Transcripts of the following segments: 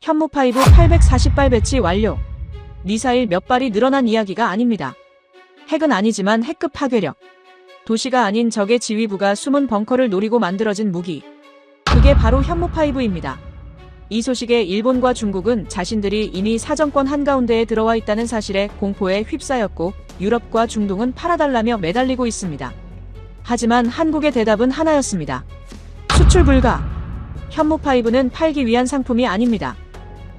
현무5 840발 배치 완료. 미사일 몇 발이 늘어난 이야기가 아닙니다. 핵은 아니지만 핵급 파괴력. 도시가 아닌 적의 지휘부가 숨은 벙커를 노리고 만들어진 무기. 그게 바로 현무5입니다. 이 소식에 일본과 중국은 자신들이 이미 사정권 한가운데에 들어와 있다는 사실에 공포에 휩싸였고 유럽과 중동은 팔아달라며 매달리고 있습니다. 하지만 한국의 대답은 하나였습니다. 수출 불가. 현무5는 팔기 위한 상품이 아닙니다.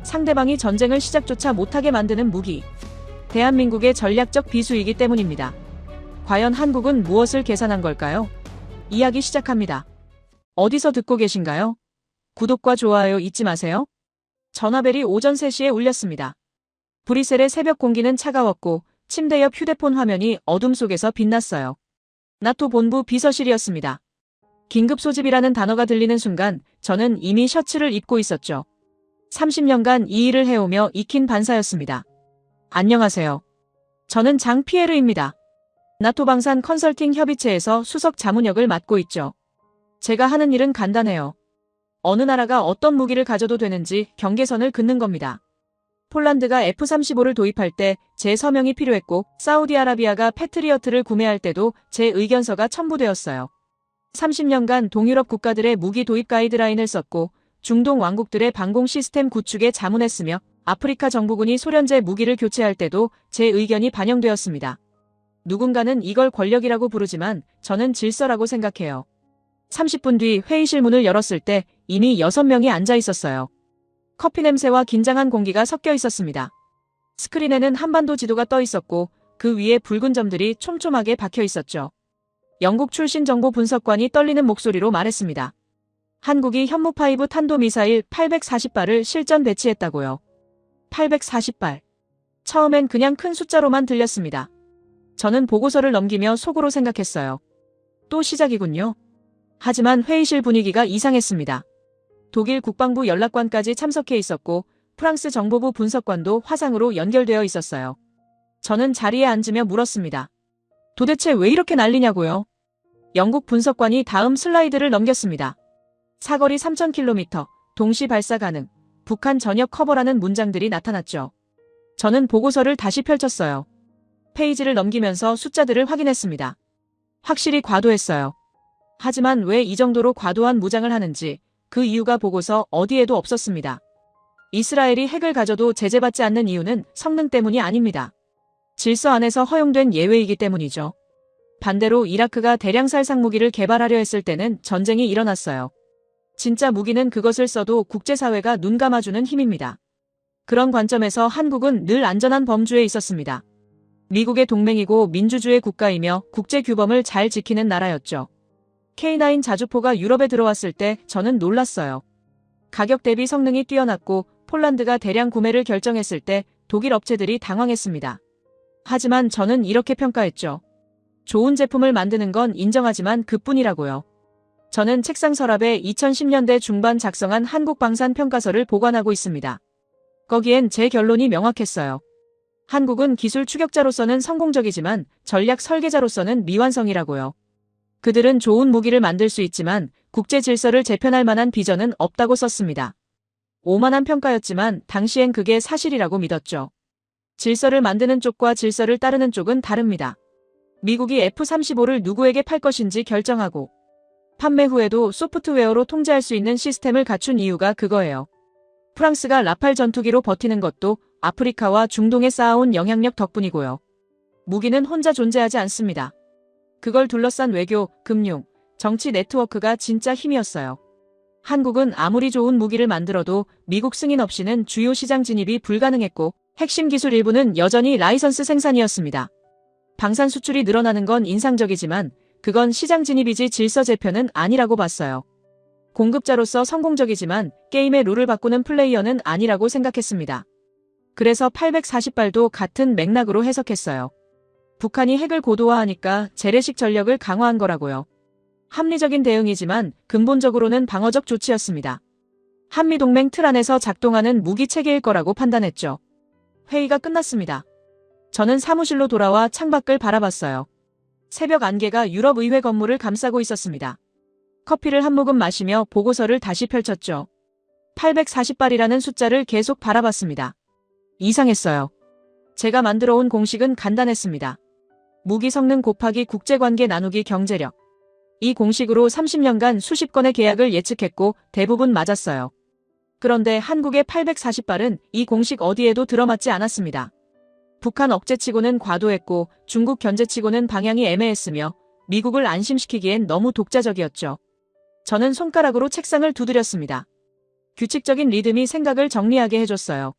상대방이 전쟁을 시작조차 못하게 만드는 무기. 대한민국의 전략적 비수이기 때문입니다. 과연 한국은 무엇을 계산한 걸까요? 이야기 시작합니다. 어디서 듣고 계신가요? 구독과 좋아요 잊지 마세요. 전화벨이 오전 3시에 울렸습니다. 브뤼셀의 새벽 공기는 차가웠고 침대 옆 휴대폰 화면이 어둠 속에서 빛났어요. 나토 본부 비서실이었습니다. 긴급 소집이라는 단어가 들리는 순간 저는 이미 셔츠를 입고 있었죠. 30년간 이 일을 해오며 익힌 반사였습니다. 안녕하세요. 저는 장 피에르입니다. 나토 방산 컨설팅 협의체에서 수석 자문역을 맡고 있죠. 제가 하는 일은 간단해요. 어느 나라가 어떤 무기를 가져도 되는지 경계선을 긋는 겁니다. 폴란드가 F-35를 도입할 때 제 서명이 필요했고 사우디아라비아가 패트리어트를 구매할 때도 제 의견서가 첨부되었어요. 30년간 동유럽 국가들의 무기 도입 가이드라인을 썼고 중동 왕국들의 방공 시스템 구축에 자문했으며 아프리카 정부군이 소련제 무기를 교체할 때도 제 의견이 반영되었습니다. 누군가는 이걸 권력이라고 부르지만 저는 질서라고 생각해요. 30분 뒤 회의실 문을 열었을 때 이미 6명이 앉아 있었어요. 커피 냄새와 긴장한 공기가 섞여 있었습니다. 스크린에는 한반도 지도가 떠 있었고 그 위에 붉은 점들이 촘촘하게 박혀 있었죠. 영국 출신 정보 분석관이 떨리는 목소리로 말했습니다. 한국이 현무5 탄도미사일 840발을 실전 배치했다고요. 840발. 처음엔 그냥 큰 숫자로만 들렸습니다. 저는 보고서를 넘기며 속으로 생각했어요. 또 시작이군요. 하지만 회의실 분위기가 이상했습니다. 독일 국방부 연락관까지 참석해 있었고 프랑스 정보부 분석관도 화상으로 연결되어 있었어요. 저는 자리에 앉으며 물었습니다. 도대체 왜 이렇게 난리냐고요? 영국 분석관이 다음 슬라이드를 넘겼습니다. 사거리 3000km, 동시 발사 가능, 북한 전역 커버라는 문장들이 나타났죠. 저는 보고서를 다시 펼쳤어요. 페이지를 넘기면서 숫자들을 확인했습니다. 확실히 과도했어요. 하지만 왜 이 정도로 과도한 무장을 하는지 그 이유가 보고서 어디에도 없었습니다. 이스라엘이 핵을 가져도 제재받지 않는 이유는 성능 때문이 아닙니다. 질서 안에서 허용된 예외이기 때문이죠. 반대로 이라크가 대량 살상 무기를 개발하려 했을 때는 전쟁이 일어났어요. 진짜 무기는 그것을 써도 국제사회가 눈 감아주는 힘입니다. 그런 관점에서 한국은 늘 안전한 범주에 있었습니다. 미국의 동맹이고 민주주의 국가이며 국제규범을 잘 지키는 나라였죠. K9 자주포가 유럽에 들어왔을 때 저는 놀랐어요. 가격 대비 성능이 뛰어났고 폴란드가 대량 구매를 결정했을 때 독일 업체들이 당황했습니다. 하지만 저는 이렇게 평가했죠. 좋은 제품을 만드는 건 인정하지만 그뿐이라고요. 저는 책상 서랍에 2010년대 중반 작성한 한국방산평가서를 보관하고 있습니다. 거기엔 제 결론이 명확했어요. 한국은 기술 추격자로서는 성공적이지만 전략 설계자로서는 미완성이라고요. 그들은 좋은 무기를 만들 수 있지만 국제 질서를 재편할 만한 비전은 없다고 썼습니다. 오만한 평가였지만 당시엔 그게 사실이라고 믿었죠. 질서를 만드는 쪽과 질서를 따르는 쪽은 다릅니다. 미국이 F-35를 누구에게 팔 것인지 결정하고 판매 후에도 소프트웨어로 통제할 수 있는 시스템을 갖춘 이유가 그거예요. 프랑스가 라팔 전투기로 버티는 것도 아프리카와 중동에 쌓아온 영향력 덕분이고요. 무기는 혼자 존재하지 않습니다. 그걸 둘러싼 외교, 금융, 정치 네트워크가 진짜 힘이었어요. 한국은 아무리 좋은 무기를 만들어도 미국 승인 없이는 주요 시장 진입이 불가능했고 핵심 기술 일부는 여전히 라이선스 생산이었습니다. 방산 수출이 늘어나는 건 인상적이지만 그건 시장 진입이지 질서 재편은 아니라고 봤어요. 공급자로서 성공적이지만 게임의 룰을 바꾸는 플레이어는 아니라고 생각했습니다. 그래서 840발도 같은 맥락으로 해석했어요. 북한이 핵을 고도화하니까 재래식 전력을 강화한 거라고요. 합리적인 대응이지만 근본적으로는 방어적 조치였습니다. 한미동맹 틀 안에서 작동하는 무기 체계일 거라고 판단했죠. 회의가 끝났습니다. 저는 사무실로 돌아와 창밖을 바라봤어요. 새벽 안개가 유럽 의회 건물을 감싸고 있었습니다. 커피를 한 모금 마시며 보고서를 다시 펼쳤죠. 840발이라는 숫자를 계속 바라봤습니다. 이상했어요. 제가 만들어 온 공식은 간단했습니다. 무기 성능 곱하기 국제관계 나누기 경제력. 이 공식으로 30년간 수십 건의 계약을 예측했고 대부분 맞았어요. 그런데 한국의 840발은 이 공식 어디에도 들어맞지 않았습니다. 북한 억제치고는 과도했고 중국 견제치고는 방향이 애매했으며 미국을 안심시키기엔 너무 독자적이었죠. 저는 손가락으로 책상을 두드렸습니다. 규칙적인 리듬이 생각을 정리하게 해줬어요.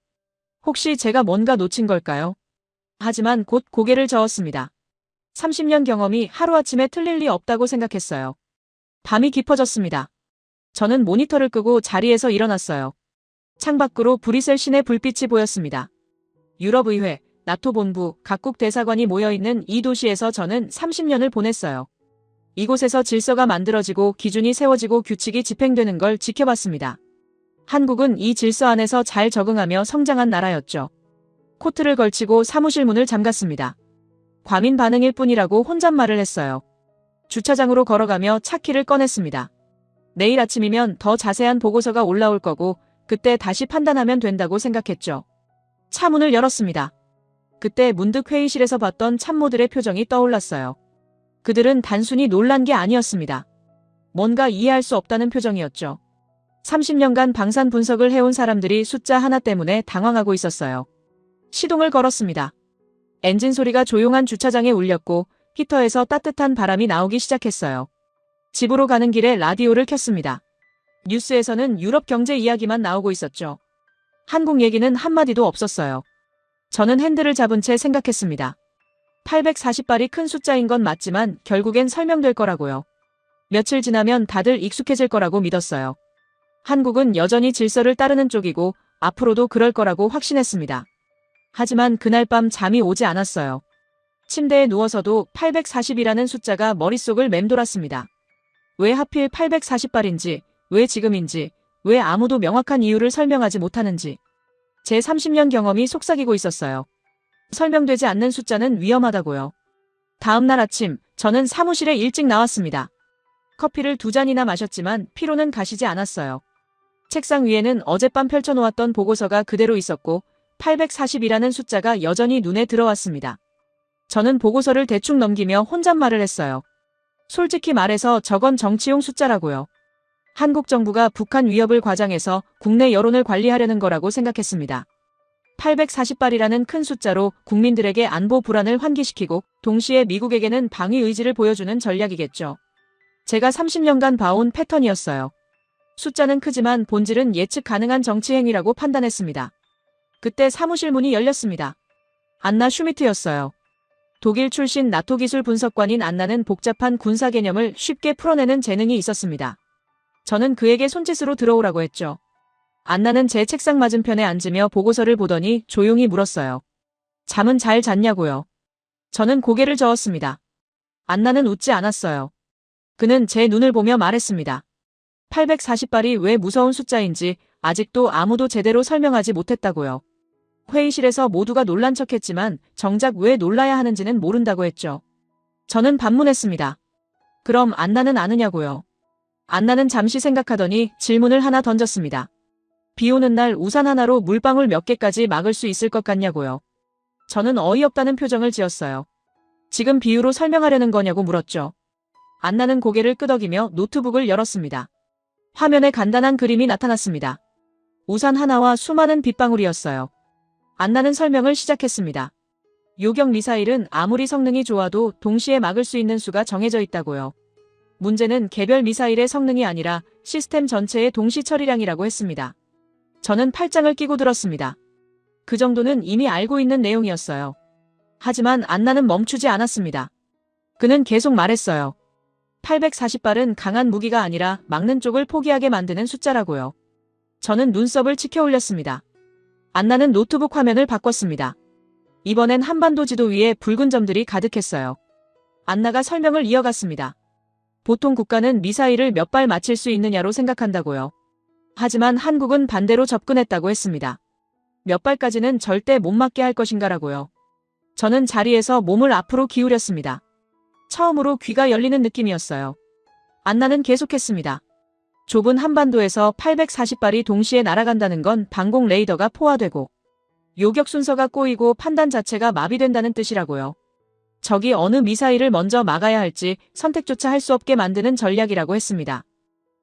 혹시 제가 뭔가 놓친 걸까요? 하지만 곧 고개를 저었습니다. 30년 경험이 하루아침에 틀릴 리 없다고 생각했어요. 밤이 깊어졌습니다. 저는 모니터를 끄고 자리에서 일어났어요. 창밖으로 브뤼셀 시내 불빛이 보였습니다. 유럽의회, 나토 본부, 각국 대사관이 모여있는 이 도시에서 저는 30년을 보냈어요. 이곳에서 질서가 만들어지고 기준이 세워지고 규칙이 집행되는 걸 지켜봤습니다. 한국은 이 질서 안에서 잘 적응하며 성장한 나라였죠. 코트를 걸치고 사무실 문을 잠갔습니다. 과민 반응일 뿐이라고 혼잣말을 했어요. 주차장으로 걸어가며 차키를 꺼냈습니다. 내일 아침이면 더 자세한 보고서가 올라올 거고 그때 다시 판단하면 된다고 생각했죠. 차 문을 열었습니다. 그때 문득 회의실에서 봤던 참모들의 표정이 떠올랐어요. 그들은 단순히 놀란 게 아니었습니다. 뭔가 이해할 수 없다는 표정이었죠. 30년간 방산 분석을 해온 사람들이 숫자 하나 때문에 당황하고 있었어요. 시동을 걸었습니다. 엔진 소리가 조용한 주차장에 울렸고 히터에서 따뜻한 바람이 나오기 시작했어요. 집으로 가는 길에 라디오를 켰습니다. 뉴스에서는 유럽 경제 이야기만 나오고 있었죠. 한국 얘기는 한마디도 없었어요. 저는 핸들을 잡은 채 생각했습니다. 840발이 큰 숫자인 건 맞지만 결국엔 설명될 거라고요. 며칠 지나면 다들 익숙해질 거라고 믿었어요. 한국은 여전히 질서를 따르는 쪽이고 앞으로도 그럴 거라고 확신했습니다. 하지만 그날 밤 잠이 오지 않았어요. 침대에 누워서도 840이라는 숫자가 머릿속을 맴돌았습니다. 왜 하필 840발인지, 왜 지금인지, 왜 아무도 명확한 이유를 설명하지 못하는지. 제 30년 경험이 속삭이고 있었어요. 설명되지 않는 숫자는 위험하다고요. 다음 날 아침, 저는 사무실에 일찍 나왔습니다. 커피를 2잔이나 마셨지만 피로는 가시지 않았어요. 책상 위에는 어젯밤 펼쳐놓았던 보고서가 그대로 있었고 840이라는 숫자가 여전히 눈에 들어왔습니다. 저는 보고서를 대충 넘기며 혼잣말을 했어요. 솔직히 말해서 저건 정치용 숫자라고요. 한국 정부가 북한 위협을 과장해서 국내 여론을 관리하려는 거라고 생각했습니다. 840발이라는 큰 숫자로 국민들에게 안보 불안을 환기시키고 동시에 미국에게는 방위 의지를 보여주는 전략이겠죠. 제가 30년간 봐온 패턴이었어요. 숫자는 크지만 본질은 예측 가능한 정치 행위라고 판단했습니다. 그때 사무실 문이 열렸습니다. 안나 슈미트였어요. 독일 출신 나토 기술 분석관인 안나는 복잡한 군사 개념을 쉽게 풀어내는 재능이 있었습니다. 저는 그에게 손짓으로 들어오라고 했죠. 안나는 제 책상 맞은편에 앉으며 보고서를 보더니 조용히 물었어요. 잠은 잘 잤냐고요? 저는 고개를 저었습니다. 안나는 웃지 않았어요. 그는 제 눈을 보며 말했습니다. 840발이 왜 무서운 숫자인지 아직도 아무도 제대로 설명하지 못했다고요. 회의실에서 모두가 놀란 척했지만 정작 왜 놀라야 하는지는 모른다고 했죠. 저는 반문했습니다. 그럼 안나는 아느냐고요. 안나는 잠시 생각하더니 질문을 하나 던졌습니다. 비 오는 날 우산 하나로 물방울 몇 개까지 막을 수 있을 것 같냐고요. 저는 어이없다는 표정을 지었어요. 지금 비유로 설명하려는 거냐고 물었죠. 안나는 고개를 끄덕이며 노트북을 열었습니다. 화면에 간단한 그림이 나타났습니다. 우산 하나와 수많은 빗방울이었어요. 안나는 설명을 시작했습니다. 요격 미사일은 아무리 성능이 좋아도 동시에 막을 수 있는 수가 정해져 있다고요. 문제는 개별 미사일의 성능이 아니라 시스템 전체의 동시 처리량이라고 했습니다. 저는 팔짱을 끼고 들었습니다. 그 정도는 이미 알고 있는 내용이었어요. 하지만 안나는 멈추지 않았습니다. 그는 계속 말했어요. 840발은 강한 무기가 아니라 막는 쪽을 포기하게 만드는 숫자라고요. 저는 눈썹을 치켜 올렸습니다. 안나는 노트북 화면을 바꿨습니다. 이번엔 한반도 지도 위에 붉은 점들이 가득했어요. 안나가 설명을 이어갔습니다. 보통 국가는 미사일을 몇 발 맞힐 수 있느냐로 생각한다고요. 하지만 한국은 반대로 접근했다고 했습니다. 몇 발까지는 절대 못 맞게 할 것인가라고요. 저는 자리에서 몸을 앞으로 기울였습니다. 처음으로 귀가 열리는 느낌이었어요. 안나는 계속했습니다. 좁은 한반도에서 840발이 동시에 날아간다는 건 방공 레이더가 포화되고 요격 순서가 꼬이고 판단 자체가 마비된다는 뜻이라고요. 적이 어느 미사일을 먼저 막아야 할지 선택조차 할 수 없게 만드는 전략이라고 했습니다.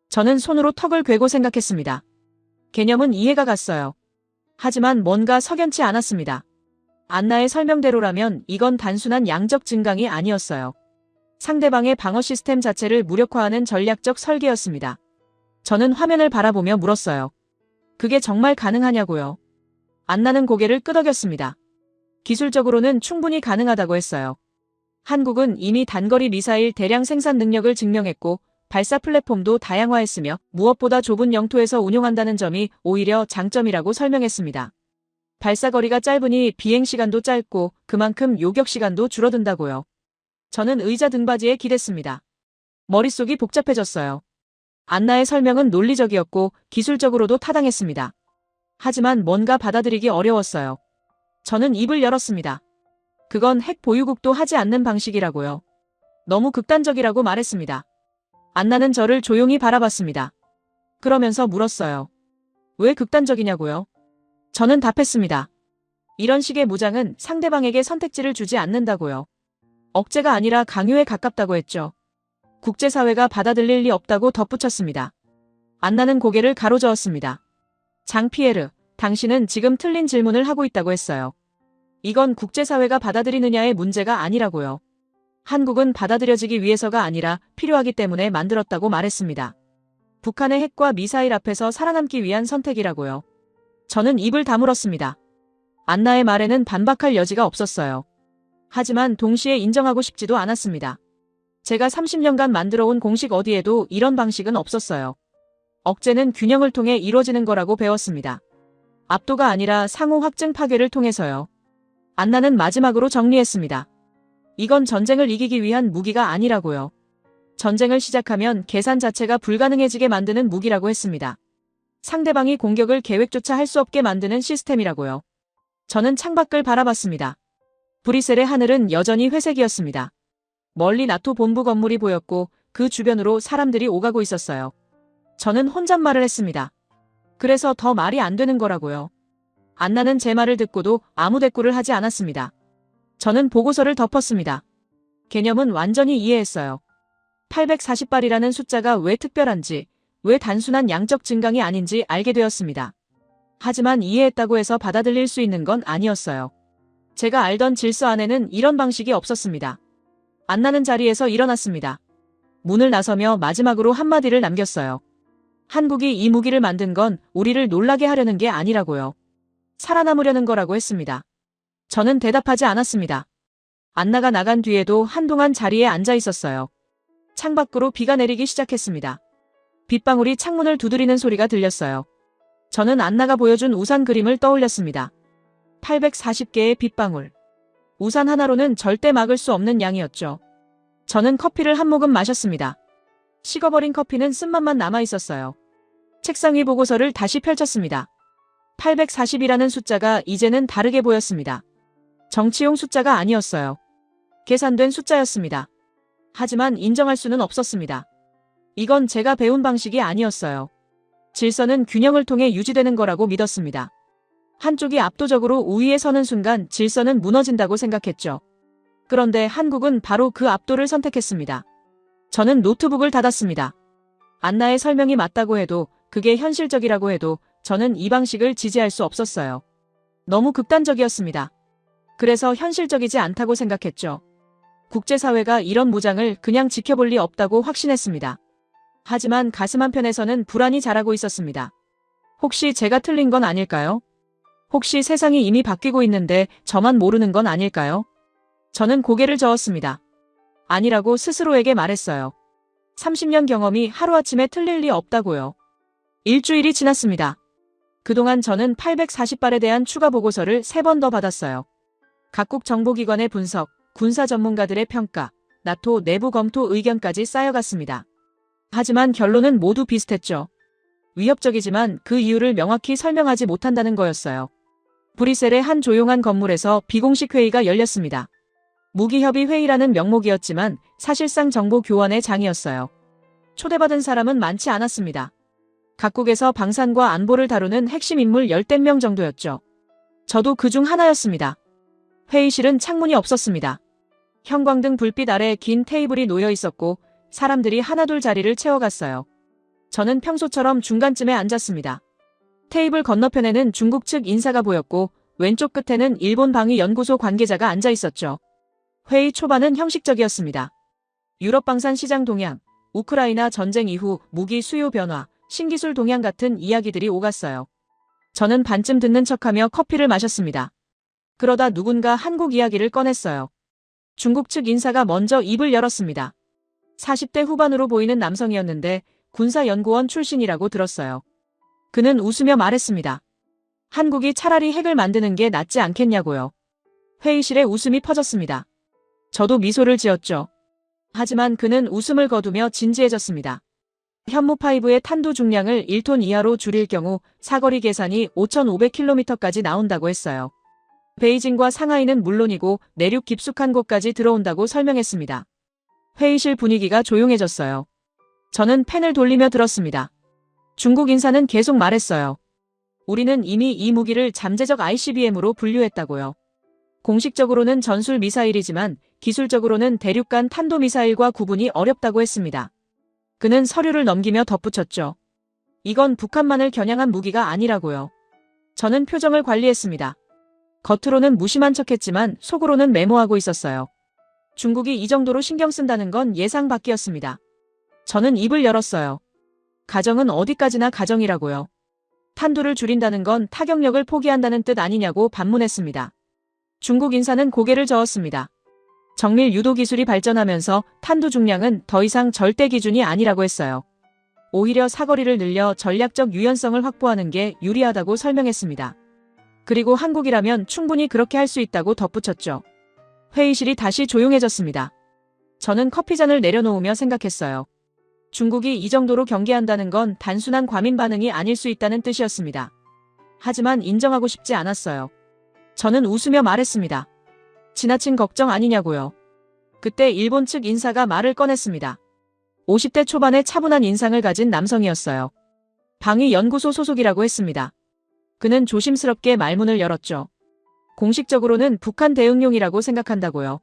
저는 손으로 턱을 괴고 생각했습니다. 개념은 이해가 갔어요. 하지만 뭔가 석연치 않았습니다. 안나의 설명대로라면 이건 단순한 양적 증강이 아니었어요. 상대방의 방어 시스템 자체를 무력화하는 전략적 설계였습니다. 저는 화면을 바라보며 물었어요. 그게 정말 가능하냐고요? 안나는 고개를 끄덕였습니다. 기술적으로는 충분히 가능하다고 했어요. 한국은 이미 단거리 미사일 대량 생산 능력을 증명했고 발사 플랫폼도 다양화했으며 무엇보다 좁은 영토에서 운용한다는 점이 오히려 장점이라고 설명했습니다. 발사 거리가 짧으니 비행 시간도 짧고 그만큼 요격 시간도 줄어든다고요. 저는 의자 등받이에 기댔습니다. 머릿속이 복잡해졌어요. 안나의 설명은 논리적이었고 기술적으로도 타당했습니다. 하지만 뭔가 받아들이기 어려웠어요. 저는 입을 열었습니다. 그건 핵 보유국도 하지 않는 방식이라고요. 너무 극단적이라고 말했습니다. 안나는 저를 조용히 바라봤습니다. 그러면서 물었어요. 왜 극단적이냐고요? 저는 답했습니다. 이런 식의 무장은 상대방에게 선택지를 주지 않는다고요. 억제가 아니라 강요에 가깝다고 했죠. 국제사회가 받아들일 리 없다고 덧붙였습니다. 안나는 고개를 가로저었습니다. 장피에르, 당신은 지금 틀린 질문을 하고 있다고 했어요. 이건 국제사회가 받아들이느냐의 문제가 아니라고요. 한국은 받아들여지기 위해서가 아니라 필요하기 때문에 만들었다고 말했습니다. 북한의 핵과 미사일 앞에서 살아남기 위한 선택이라고요. 저는 입을 다물었습니다. 안나의 말에는 반박할 여지가 없었어요. 하지만 동시에 인정하고 싶지도 않았습니다. 제가 30년간 만들어온 공식 어디에도 이런 방식은 없었어요. 억제는 균형을 통해 이루어지는 거라고 배웠습니다. 압도가 아니라 상호 확증 파괴를 통해서요. 안나는 마지막으로 정리했습니다. 이건 전쟁을 이기기 위한 무기가 아니라고요. 전쟁을 시작하면 계산 자체가 불가능해지게 만드는 무기라고 했습니다. 상대방이 공격을 계획조차 할 수 없게 만드는 시스템이라고요. 저는 창밖을 바라봤습니다. 브뤼셀의 하늘은 여전히 회색이었습니다. 멀리 나토 본부 건물이 보였고 그 주변으로 사람들이 오가고 있었어요. 저는 혼잣말을 했습니다. 그래서 더 말이 안 되는 거라고요. 안나는 제 말을 듣고도 아무 대꾸를 하지 않았습니다. 저는 보고서를 덮었습니다. 개념은 완전히 이해했어요. 840발이라는 숫자가 왜 특별한지, 왜 단순한 양적 증강이 아닌지 알게 되었습니다. 하지만 이해했다고 해서 받아들일 수 있는 건 아니었어요. 제가 알던 질서 안에는 이런 방식이 없었습니다. 안나는 자리에서 일어났습니다. 문을 나서며 마지막으로 한마디를 남겼어요. 한국이 이 무기를 만든 건 우리를 놀라게 하려는 게 아니라고요. 살아남으려는 거라고 했습니다. 저는 대답하지 않았습니다. 안나가 나간 뒤에도 한동안 자리에 앉아 있었어요. 창밖으로 비가 내리기 시작했습니다. 빗방울이 창문을 두드리는 소리가 들렸어요. 저는 안나가 보여준 우산 그림을 떠올렸습니다. 840개의 빗방울. 우산 하나로는 절대 막을 수 없는 양이었죠. 저는 커피를 한 모금 마셨습니다. 식어버린 커피는 쓴맛만 남아 있었어요. 책상 위 보고서를 다시 펼쳤습니다. 840이라는 숫자가 이제는 다르게 보였습니다. 정치용 숫자가 아니었어요. 계산된 숫자였습니다. 하지만 인정할 수는 없었습니다. 이건 제가 배운 방식이 아니었어요. 질서는 균형을 통해 유지되는 거라고 믿었습니다. 한쪽이 압도적으로 우위에 서는 순간 질서는 무너진다고 생각했죠. 그런데 한국은 바로 그 압도를 선택했습니다. 저는 노트북을 닫았습니다. 안나의 설명이 맞다고 해도, 그게 현실적이라고 해도 저는 이 방식을 지지할 수 없었어요. 너무 극단적이었습니다. 그래서 현실적이지 않다고 생각했죠. 국제사회가 이런 무장을 그냥 지켜볼 리 없다고 확신했습니다. 하지만 가슴 한편에서는 불안이 자라고 있었습니다. 혹시 제가 틀린 건 아닐까요? 혹시 세상이 이미 바뀌고 있는데 저만 모르는 건 아닐까요? 저는 고개를 저었습니다. 아니라고 스스로에게 말했어요. 30년 경험이 하루아침에 틀릴 리 없다고요. 일주일이 지났습니다. 그동안 저는 840발에 대한 추가 보고서를 3번 더 받았어요. 각국 정보기관의 분석, 군사 전문가들의 평가, 나토 내부 검토 의견까지 쌓여갔습니다. 하지만 결론은 모두 비슷했죠. 위협적이지만 그 이유를 명확히 설명하지 못한다는 거였어요. 브뤼셀의 한 조용한 건물에서 비공식 회의가 열렸습니다. 무기협의 회의라는 명목이었지만 사실상 정보 교환의 장이었어요. 초대받은 사람은 많지 않았습니다. 각국에서 방산과 안보를 다루는 핵심 인물 10대 명 정도였죠. 저도 그중 하나였습니다. 회의실은 창문이 없었습니다. 형광등 불빛 아래 긴 테이블이 놓여 있었고 사람들이 하나둘 자리를 채워갔어요. 저는 평소처럼 중간쯤에 앉았습니다. 테이블 건너편에는 중국 측 인사가 보였고 왼쪽 끝에는 일본 방위연구소 관계자가 앉아 있었죠. 회의 초반은 형식적이었습니다. 유럽 방산 시장 동향, 우크라이나 전쟁 이후 무기 수요 변화, 신기술 동향 같은 이야기들이 오갔어요. 저는 반쯤 듣는 척하며 커피를 마셨습니다. 그러다 누군가 한국 이야기를 꺼냈어요. 중국 측 인사가 먼저 입을 열었습니다. 40대 후반으로 보이는 남성이었는데 군사연구원 출신이라고 들었어요. 그는 웃으며 말했습니다. 한국이 차라리 핵을 만드는 게 낫지 않겠냐고요. 회의실에 웃음이 퍼졌습니다. 저도 미소를 지었죠. 하지만 그는 웃음을 거두며 진지해졌습니다. 현무5의 탄두 중량을 1톤 이하로 줄일 경우 사거리 계산이 5,500km까지 나온다고 했어요. 베이징과 상하이는 물론이고 내륙 깊숙한 곳까지 들어온다고 설명했습니다. 회의실 분위기가 조용해졌어요. 저는 펜을 돌리며 들었습니다. 중국 인사는 계속 말했어요. 우리는 이미 이 무기를 잠재적 ICBM으로 분류했다고요. 공식적으로는 전술 미사일이지만 기술적으로는 대륙간 탄도미사일과 구분이 어렵다고 했습니다. 그는 서류를 넘기며 덧붙였죠. 이건 북한만을 겨냥한 무기가 아니라고요. 저는 표정을 관리했습니다. 겉으로는 무심한 척했지만 속으로는 메모하고 있었어요. 중국이 이 정도로 신경 쓴다는 건 예상 밖이었습니다. 저는 입을 열었어요. 가정은 어디까지나 가정이라고요. 탄두를 줄인다는 건 타격력을 포기한다는 뜻 아니냐고 반문했습니다. 중국 인사는 고개를 저었습니다. 정밀 유도 기술이 발전하면서 탄두 중량은 더 이상 절대 기준이 아니라고 했어요. 오히려 사거리를 늘려 전략적 유연성을 확보하는 게 유리하다고 설명했습니다. 그리고 한국이라면 충분히 그렇게 할 수 있다고 덧붙였죠. 회의실이 다시 조용해졌습니다. 저는 커피잔을 내려놓으며 생각했어요. 중국이 이 정도로 경계한다는 건 단순한 과민 반응이 아닐 수 있다는 뜻이었습니다. 하지만 인정하고 싶지 않았어요. 저는 웃으며 말했습니다. 지나친 걱정 아니냐고요. 그때 일본 측 인사가 말을 꺼냈습니다. 50대 초반의 차분한 인상을 가진 남성이었어요. 방위연구소 소속이라고 했습니다. 그는 조심스럽게 말문을 열었죠. 공식적으로는 북한 대응용이라고 생각한다고요.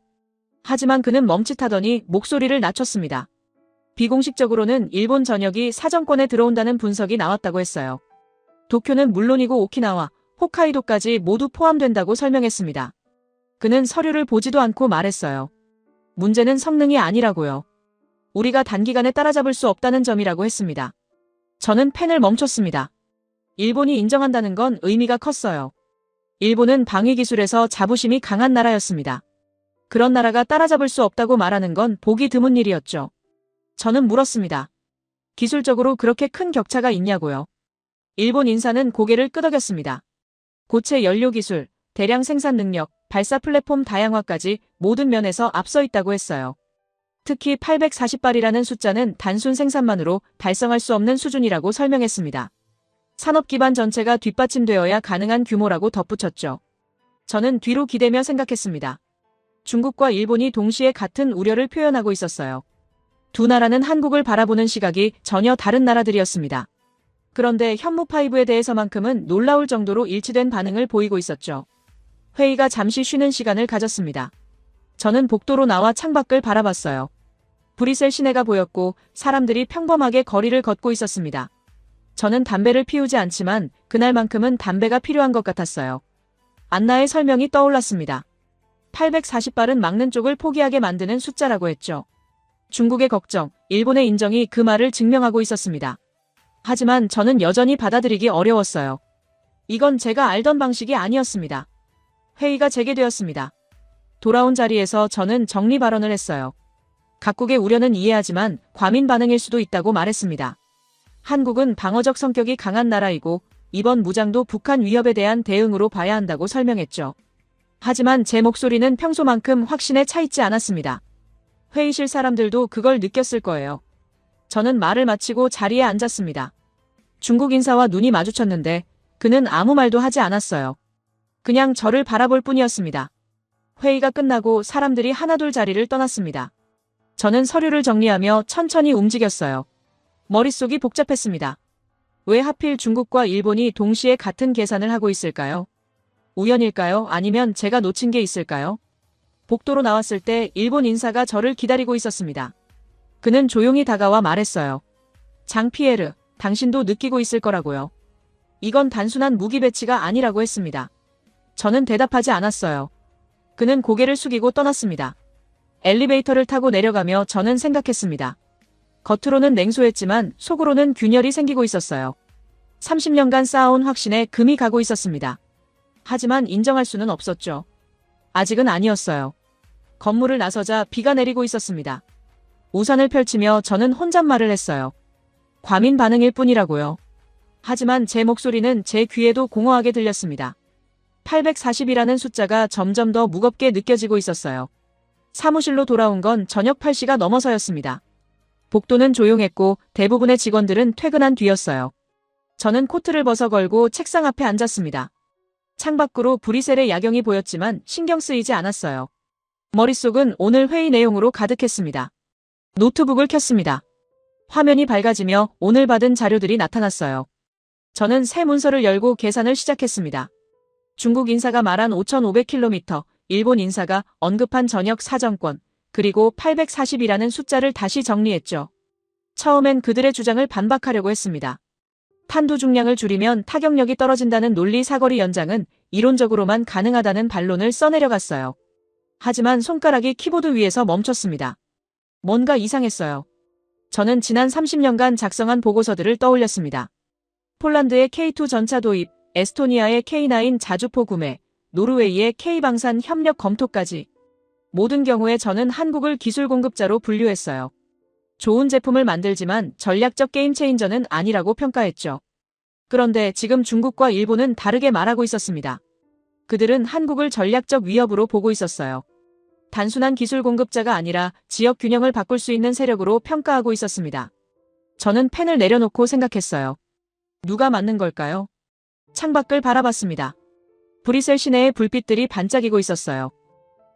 하지만 그는 멈칫하더니 목소리를 낮췄습니다. 비공식적으로는 일본 전역이 사정권에 들어온다는 분석이 나왔다고 했어요. 도쿄는 물론이고 오키나와, 홋카이도까지 모두 포함된다고 설명했습니다. 그는 서류를 보지도 않고 말했어요. 문제는 성능이 아니라고요. 우리가 단기간에 따라잡을 수 없다는 점이라고 했습니다. 저는 펜을 멈췄습니다. 일본이 인정한다는 건 의미가 컸어요. 일본은 방위기술에서 자부심이 강한 나라였습니다. 그런 나라가 따라잡을 수 없다고 말하는 건 보기 드문 일이었죠. 저는 물었습니다. 기술적으로 그렇게 큰 격차가 있냐고요. 일본 인사는 고개를 끄덕였습니다. 고체 연료 기술, 대량 생산 능력, 발사 플랫폼 다양화까지 모든 면에서 앞서 있다고 했어요. 특히 840발이라는 숫자는 단순 생산만으로 달성할 수 없는 수준이라고 설명했습니다. 산업 기반 전체가 뒷받침되어야 가능한 규모라고 덧붙였죠. 저는 뒤로 기대며 생각했습니다. 중국과 일본이 동시에 같은 우려를 표현하고 있었어요. 두 나라는 한국을 바라보는 시각이 전혀 다른 나라들이었습니다. 그런데 현무5에 대해서만큼은 놀라울 정도로 일치된 반응을 보이고 있었죠. 회의가 잠시 쉬는 시간을 가졌습니다. 저는 복도로 나와 창밖을 바라봤어요. 브뤼셀 시내가 보였고 사람들이 평범하게 거리를 걷고 있었습니다. 저는 담배를 피우지 않지만 그날만큼은 담배가 필요한 것 같았어요. 안나의 설명이 떠올랐습니다. 840발은 막는 쪽을 포기하게 만드는 숫자라고 했죠. 중국의 걱정, 일본의 인정이 그 말을 증명하고 있었습니다. 하지만 저는 여전히 받아들이기 어려웠어요. 이건 제가 알던 방식이 아니었습니다. 회의가 재개되었습니다. 돌아온 자리에서 저는 정리 발언을 했어요. 각국의 우려는 이해하지만 과민 반응일 수도 있다고 말했습니다. 한국은 방어적 성격이 강한 나라이고 이번 무장도 북한 위협에 대한 대응으로 봐야 한다고 설명했죠. 하지만 제 목소리는 평소만큼 확신에 차 있지 않았습니다. 회의실 사람들도 그걸 느꼈을 거예요. 저는 말을 마치고 자리에 앉았습니다. 중국 인사와 눈이 마주쳤는데 그는 아무 말도 하지 않았어요. 그냥 저를 바라볼 뿐이었습니다. 회의가 끝나고 사람들이 하나둘 자리를 떠났습니다. 저는 서류를 정리하며 천천히 움직였어요. 머릿속이 복잡했습니다. 왜 하필 중국과 일본이 동시에 같은 계산을 하고 있을까요? 우연일까요? 아니면 제가 놓친 게 있을까요? 복도로 나왔을 때 일본 인사가 저를 기다리고 있었습니다. 그는 조용히 다가와 말했어요. 장피에르, 당신도 느끼고 있을 거라고요. 이건 단순한 무기 배치가 아니라고 했습니다. 저는 대답하지 않았어요. 그는 고개를 숙이고 떠났습니다. 엘리베이터를 타고 내려가며 저는 생각했습니다. 겉으로는 냉소했지만 속으로는 균열이 생기고 있었어요. 30년간 쌓아온 확신에 금이 가고 있었습니다. 하지만 인정할 수는 없었죠. 아직은 아니었어요. 건물을 나서자 비가 내리고 있었습니다. 우산을 펼치며 저는 혼잣말을 했어요. 과민 반응일 뿐이라고요. 하지만 제 목소리는 제 귀에도 공허하게 들렸습니다. 840이라는 숫자가 점점 더 무겁게 느껴지고 있었어요. 사무실로 돌아온 건 저녁 8시가 넘어서였습니다. 복도는 조용했고 대부분의 직원들은 퇴근한 뒤였어요. 저는 코트를 벗어 걸고 책상 앞에 앉았습니다. 창밖으로 브뤼셀의 야경이 보였지만 신경 쓰이지 않았어요. 머릿속은 오늘 회의 내용으로 가득했습니다. 노트북을 켰습니다. 화면이 밝아지며 오늘 받은 자료들이 나타났어요. 저는 새 문서를 열고 계산을 시작했습니다. 중국 인사가 말한 5,500km, 일본 인사가 언급한 전역 사정권, 그리고 840이라는 숫자를 다시 정리했죠. 처음엔 그들의 주장을 반박하려고 했습니다. 탄두 중량을 줄이면 타격력이 떨어진다는 논리 사거리 연장은 이론적으로만 가능하다는 반론을 써내려갔어요. 하지만 손가락이 키보드 위에서 멈췄습니다. 뭔가 이상했어요. 저는 지난 30년간 작성한 보고서들을 떠올렸습니다. 폴란드의 K2 전차 도입, 에스토니아의 K9 자주포 구매, 노르웨이의 K방산 협력 검토까지. 모든 경우에 저는 한국을 기술 공급자로 분류했어요. 좋은 제품을 만들지만 전략적 게임 체인저는 아니라고 평가했죠. 그런데 지금 중국과 일본은 다르게 말하고 있었습니다. 그들은 한국을 전략적 위협으로 보고 있었어요. 단순한 기술 공급자가 아니라 지역 균형을 바꿀 수 있는 세력으로 평가하고 있었습니다. 저는 펜을 내려놓고 생각했어요. 누가 맞는 걸까요? 창밖을 바라봤습니다. 브뤼셀 시내의 불빛들이 반짝이고 있었어요.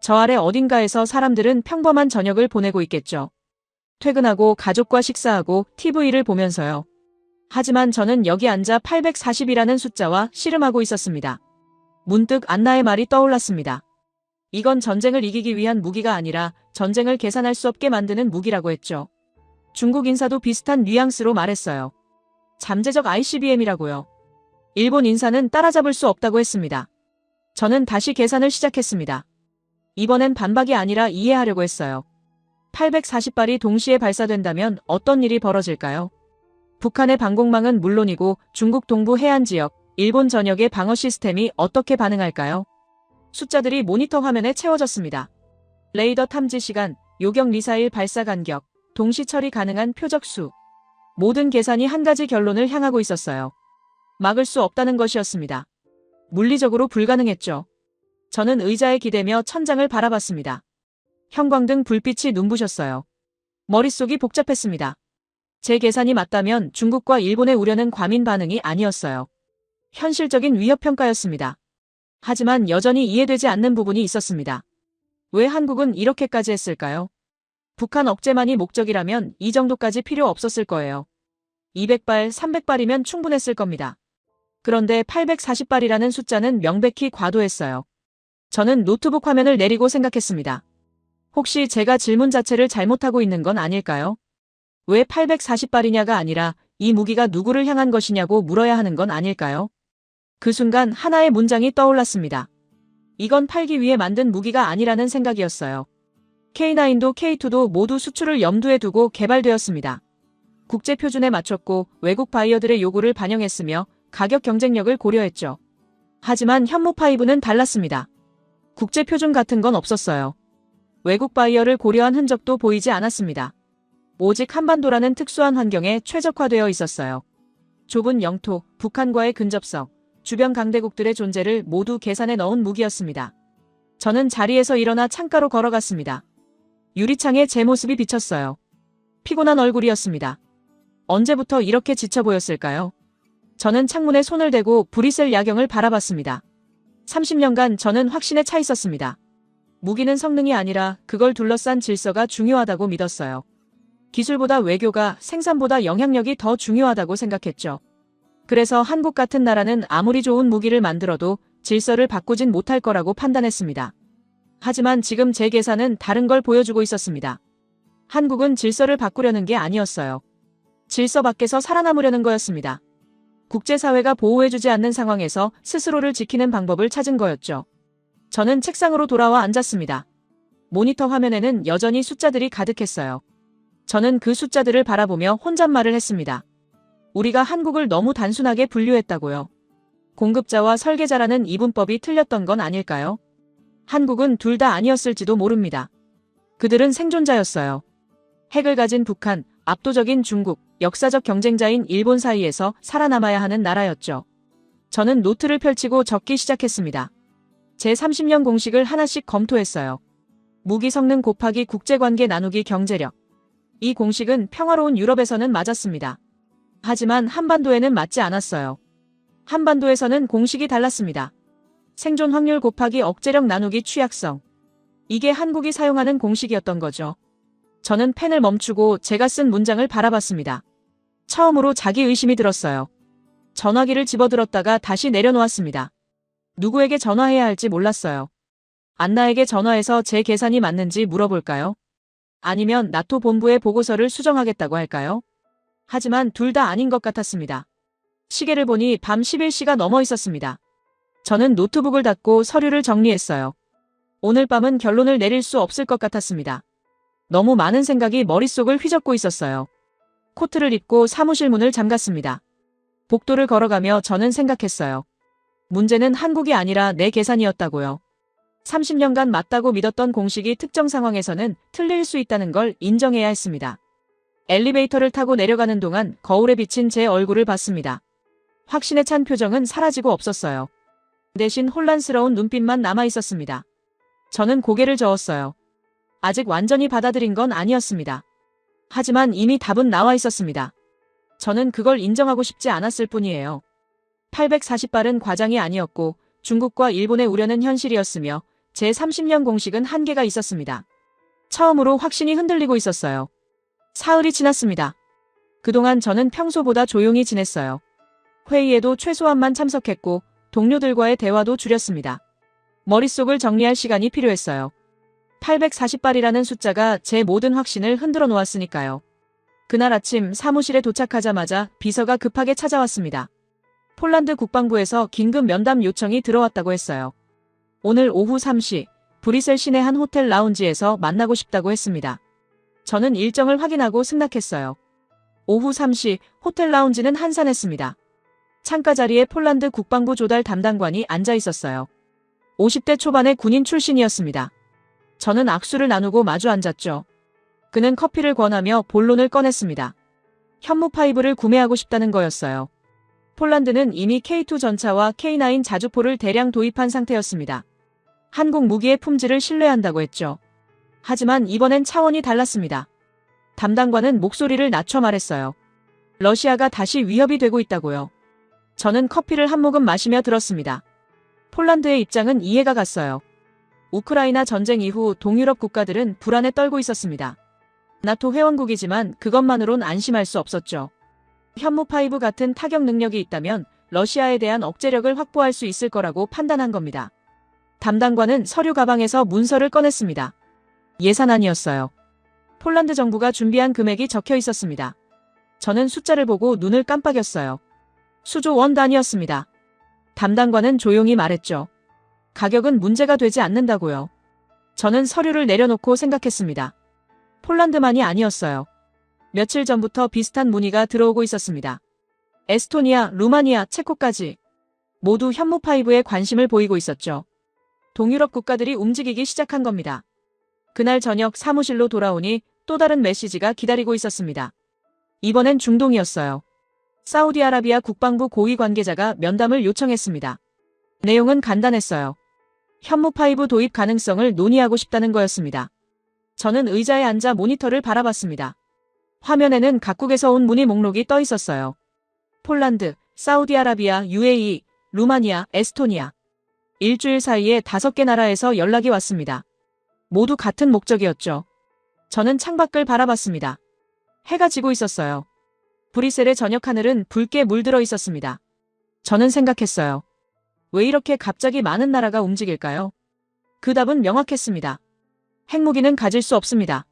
저 아래 어딘가에서 사람들은 평범한 저녁을 보내고 있겠죠. 퇴근하고 가족과 식사하고 TV를 보면서요. 하지만 저는 여기 앉아 840이라는 숫자와 씨름하고 있었습니다. 문득 안나의 말이 떠올랐습니다. 이건 전쟁을 이기기 위한 무기가 아니라 전쟁을 계산할 수 없게 만드는 무기라고 했죠. 중국 인사도 비슷한 뉘앙스로 말했어요. 잠재적 ICBM이라고요. 일본 인사는 따라잡을 수 없다고 했습니다. 저는 다시 계산을 시작했습니다. 이번엔 반박이 아니라 이해하려고 했어요. 840발이 동시에 발사된다면 어떤 일이 벌어질까요? 북한의 방공망은 물론이고 중국 동부 해안 지역, 일본 전역의 방어 시스템이 어떻게 반응할까요? 숫자들이 모니터 화면에 채워졌습니다. 레이더 탐지 시간, 요격 미사일 발사 간격, 동시 처리 가능한 표적 수. 모든 계산이 한 가지 결론을 향하고 있었어요. 막을 수 없다는 것이었습니다. 물리적으로 불가능했죠. 저는 의자에 기대며 천장을 바라봤습니다. 형광등 불빛이 눈부셨어요. 머릿속이 복잡했습니다. 제 계산이 맞다면 중국과 일본의 우려는 과민 반응이 아니었어요. 현실적인 위협평가였습니다. 하지만 여전히 이해되지 않는 부분이 있었습니다. 왜 한국은 이렇게까지 했을까요? 북한 억제만이 목적이라면 이 정도까지 필요 없었을 거예요. 200발, 300발이면 충분했을 겁니다. 그런데 840발이라는 숫자는 명백히 과도했어요. 저는 노트북 화면을 내리고 생각했습니다. 혹시 제가 질문 자체를 잘못하고 있는 건 아닐까요? 왜 840발이냐가 아니라 이 무기가 누구를 향한 것이냐고 물어야 하는 건 아닐까요? 그 순간 하나의 문장이 떠올랐습니다. 이건 팔기 위해 만든 무기가 아니라는 생각이었어요. K9도 K2도 모두 수출을 염두에 두고 개발되었습니다. 국제 표준에 맞췄고 외국 바이어들의 요구를 반영했으며 가격 경쟁력을 고려했죠. 하지만 현무5는 달랐습니다. 국제 표준 같은 건 없었어요. 외국 바이어를 고려한 흔적도 보이지 않았습니다. 오직 한반도라는 특수한 환경에 최적화되어 있었어요. 좁은 영토, 북한과의 근접성, 주변 강대국들의 존재를 모두 계산에 넣은 무기였습니다. 저는 자리에서 일어나 창가로 걸어갔습니다. 유리창에 제 모습이 비쳤어요. 피곤한 얼굴이었습니다. 언제부터 이렇게 지쳐 보였을까요? 저는 창문에 손을 대고 브뤼셀 야경을 바라봤습니다. 30년간 저는 확신에 차 있었습니다. 무기는 성능이 아니라 그걸 둘러싼 질서가 중요하다고 믿었어요. 기술보다 외교가 생산보다 영향력이 더 중요하다고 생각했죠. 그래서 한국 같은 나라는 아무리 좋은 무기를 만들어도 질서를 바꾸진 못할 거라고 판단했습니다. 하지만 지금 제 계산은 다른 걸 보여주고 있었습니다. 한국은 질서를 바꾸려는 게 아니었어요. 질서 밖에서 살아남으려는 거였습니다. 국제사회가 보호해주지 않는 상황에서 스스로를 지키는 방법을 찾은 거였죠. 저는 책상으로 돌아와 앉았습니다. 모니터 화면에는 여전히 숫자들이 가득했어요. 저는 그 숫자들을 바라보며 혼잣말을 했습니다. 우리가 한국을 너무 단순하게 분류했다고요. 공급자와 설계자라는 이분법이 틀렸던 건 아닐까요? 한국은 둘 다 아니었을지도 모릅니다. 그들은 생존자였어요. 핵을 가진 북한, 압도적인 중국, 역사적 경쟁자인 일본 사이에서 살아남아야 하는 나라였죠. 저는 노트를 펼치고 적기 시작했습니다. 제 30년 공식을 하나씩 검토했어요. 무기 성능 곱하기 국제관계 나누기 경제력. 이 공식은 평화로운 유럽에서는 맞았습니다. 하지만 한반도에는 맞지 않았어요. 한반도에서는 공식이 달랐습니다. 생존 확률 곱하기 억제력 나누기 취약성. 이게 한국이 사용하는 공식이었던 거죠. 저는 펜을 멈추고 제가 쓴 문장을 바라봤습니다. 처음으로 자기의심이 들었어요. 전화기를 집어들었다가 다시 내려놓았습니다. 누구에게 전화해야 할지 몰랐어요. 안나에게 전화해서 제 계산이 맞는지 물어볼까요? 아니면 나토 본부의 보고서를 수정하겠다고 할까요? 하지만 둘 다 아닌 것 같았습니다. 시계를 보니 밤 11시가 넘어 있었습니다. 저는 노트북을 닫고 서류를 정리했어요. 오늘 밤은 결론을 내릴 수 없을 것 같았습니다. 너무 많은 생각이 머릿속을 휘젓고 있었어요. 코트를 입고 사무실 문을 잠갔습니다. 복도를 걸어가며 저는 생각했어요. 문제는 한국이 아니라 내 계산이었다고요. 30년간 맞다고 믿었던 공식이 특정 상황에서는 틀릴 수 있다는 걸 인정해야 했습니다. 엘리베이터를 타고 내려가는 동안 거울에 비친 제 얼굴을 봤습니다. 확신에 찬 표정은 사라지고 없었어요. 대신 혼란스러운 눈빛만 남아 있었습니다. 저는 고개를 저었어요. 아직 완전히 받아들인 건 아니었습니다. 하지만 이미 답은 나와 있었습니다. 저는 그걸 인정하고 싶지 않았을 뿐이에요. 840발은 과장이 아니었고 중국과 일본의 우려는 현실이었으며 제 30년 공식은 한계가 있었습니다. 처음으로 확신이 흔들리고 있었어요. 사흘이 지났습니다. 그동안 저는 평소보다 조용히 지냈어요. 회의에도 최소한만 참석했고 동료들과의 대화도 줄였습니다. 머릿속을 정리할 시간이 필요했어요. 840발이라는 숫자가 제 모든 확신을 흔들어 놓았으니까요. 그날 아침 사무실에 도착하자마자 비서가 급하게 찾아왔습니다. 폴란드 국방부에서 긴급 면담 요청이 들어왔다고 했어요. 오늘 오후 3시 브뤼셀 시내 한 호텔 라운지에서 만나고 싶다고 했습니다. 저는 일정을 확인하고 승낙했어요. 오후 3시 호텔 라운지는 한산했습니다. 창가 자리에 폴란드 국방부 조달 담당관이 앉아 있었어요. 50대 초반의 군인 출신이었습니다. 저는 악수를 나누고 마주 앉았죠. 그는 커피를 권하며 본론을 꺼냈습니다. 현무5를 구매하고 싶다는 거였어요. 폴란드는 이미 K2 전차와 K9 자주포를 대량 도입한 상태였습니다. 한국 무기의 품질을 신뢰한다고 했죠. 하지만 이번엔 차원이 달랐습니다. 담당관은 목소리를 낮춰 말했어요. 러시아가 다시 위협이 되고 있다고요. 저는 커피를 한 모금 마시며 들었습니다. 폴란드의 입장은 이해가 갔어요. 우크라이나 전쟁 이후 동유럽 국가들은 불안에 떨고 있었습니다. 나토 회원국이지만 그것만으론 안심할 수 없었죠. 현무5 같은 타격 능력이 있다면 러시아에 대한 억제력을 확보할 수 있을 거라고 판단한 겁니다. 담당관은 서류 가방에서 문서를 꺼냈습니다. 예산안이었어요. 폴란드 정부가 준비한 금액이 적혀 있었습니다. 저는 숫자를 보고 눈을 깜빡였어요. 수조 원 단위였습니다. 담당관은 조용히 말했죠. 가격은 문제가 되지 않는다고요. 저는 서류를 내려놓고 생각했습니다. 폴란드만이 아니었어요. 며칠 전부터 비슷한 문의가 들어오고 있었습니다. 에스토니아, 루마니아, 체코까지 모두 현무5에 관심을 보이고 있었죠. 동유럽 국가들이 움직이기 시작한 겁니다. 그날 저녁 사무실로 돌아오니 또 다른 메시지가 기다리고 있었습니다. 이번엔 중동이었어요. 사우디아라비아 국방부 고위 관계자가 면담을 요청했습니다. 내용은 간단했어요. 현무5 도입 가능성을 논의하고 싶다는 거였습니다. 저는 의자에 앉아 모니터를 바라봤습니다. 화면에는 각국에서 온 문의 목록이 떠 있었어요. 폴란드, 사우디아라비아, UAE, 루마니아, 에스토니아. 일주일 사이에 5개 나라에서 연락이 왔습니다. 모두 같은 목적이었죠. 저는 창밖을 바라봤습니다. 해가 지고 있었어요. 브뤼셀의 저녁 하늘은 붉게 물들어 있었습니다. 저는 생각했어요. 왜 이렇게 갑자기 많은 나라가 움직일까요? 그 답은 명확했습니다. 핵무기는 가질 수 없습니다.